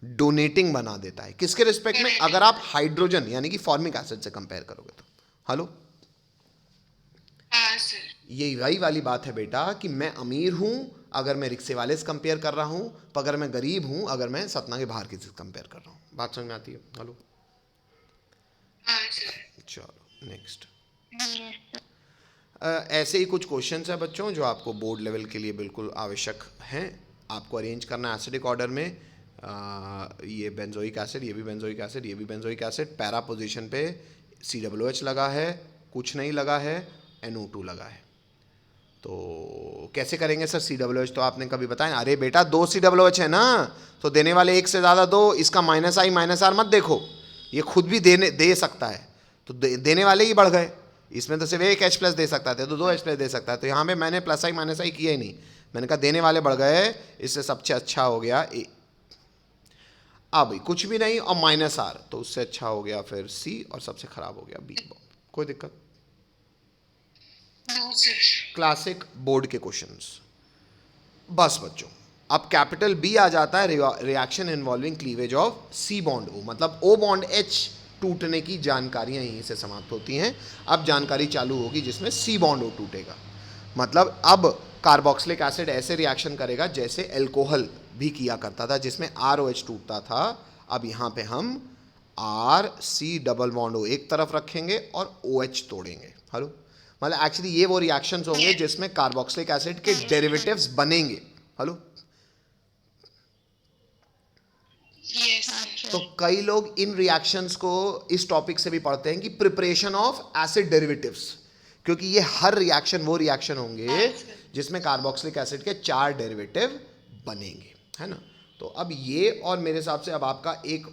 डोनेटिंग बना देता है, किसके रिस्पेक्ट में, अगर आप हाइड्रोजन यानी कि फॉर्मिक एसिड से कंपेयर करोगे तो। हेलो, हाँ सर। ये वही वाली बात है बेटा कि मैं अमीर हूं अगर मैं रिक्शे वाले से कंपेयर कर रहा हूं, पर अगर मैं गरीब हूं अगर मैं सतना के बाहर किसी से कंपेयर कर रहा हूं। बात समझ में आती है? हेलो, हाँ सर। चलो नेक्स्ट। यस ऐसे ही कुछ क्वेश्चंस हैं बच्चों जो आपको बोर्ड लेवल के लिए बिल्कुल आवश्यक हैं। आपको अरेंज करना है एसिडिक ऑर्डर में। ये बेंजोइक एसिड, ये भी बेंजोइक एसिड, ये भी बेंजोइक एसिड, पैरा पोजीशन पे COOH लगा है, कुछ नहीं लगा है, NO2 लगा है। तो कैसे करेंगे सर COOH? तो आपने कभी बताया? अरे बेटा 2 COOH है ना, तो देने वाले एक से ज़्यादा दो, इसका माइनस आई माइनस आर मत देखो, ये खुद भी दे सकता है, तो देने वाले ही बढ़ गए। इसमें तो सिर्फ एक H प्लस दे सकता था, तो 2 H प्लस दे सकता है, तो यहाँ पे मैंने प्लस आई माइनस आई किया ही नहीं, मैंने कहा देने वाले बढ़ गए, इससे सबसे अच्छा हो गया A। अब कुछ भी नहीं और माइनस आर, तो उससे अच्छा हो गया फिर C और सबसे खराब हो गया B। कोई दिक्कत? No sir. क्लासिक बोर्ड के क्वेश्चंस। बस बच्चों, अब कैपिटल B आ जाता है reaction involving cleavage of C bond O, मतलब O बॉन्ड H टूटने की जानकारियां यहीं से समाप्त होती हैं। अब जानकारी चालू होगी जिसमें C बॉन्ड O टूटेगा, मतलब अब कार्बोक्सिलिक एसिड ऐसे रिएक्शन करेगा जैसे अल्कोहल भी किया करता था जिसमें ROH टूटता था। अब यहाँ पे हम RC डबल बॉन्ड O एक तरफ रखेंगे और OH तोड़ेंगे। हेलो, मतलब एक्चुअली ये वो रिएक्शंस होंगे जिसमें कार्बोक्सिलिक एसिड के डेरिवेटिव्स बनेंगे। Hello, yes. तो कई लोग इन रिएक्शंस को इस टॉपिक से भी पढ़ते हैं कि प्रिपरेशन ऑफ एसिड डेरिवेटिव्स, क्योंकि ये हर रिएक्शन वो रिएक्शन होंगे जिसमें कार्बोक्सिलिक एसिड के 4 डेरिवेटिव बनेंगे, है ना। तो अब ये और मेरे हिसाब से अब आपका एक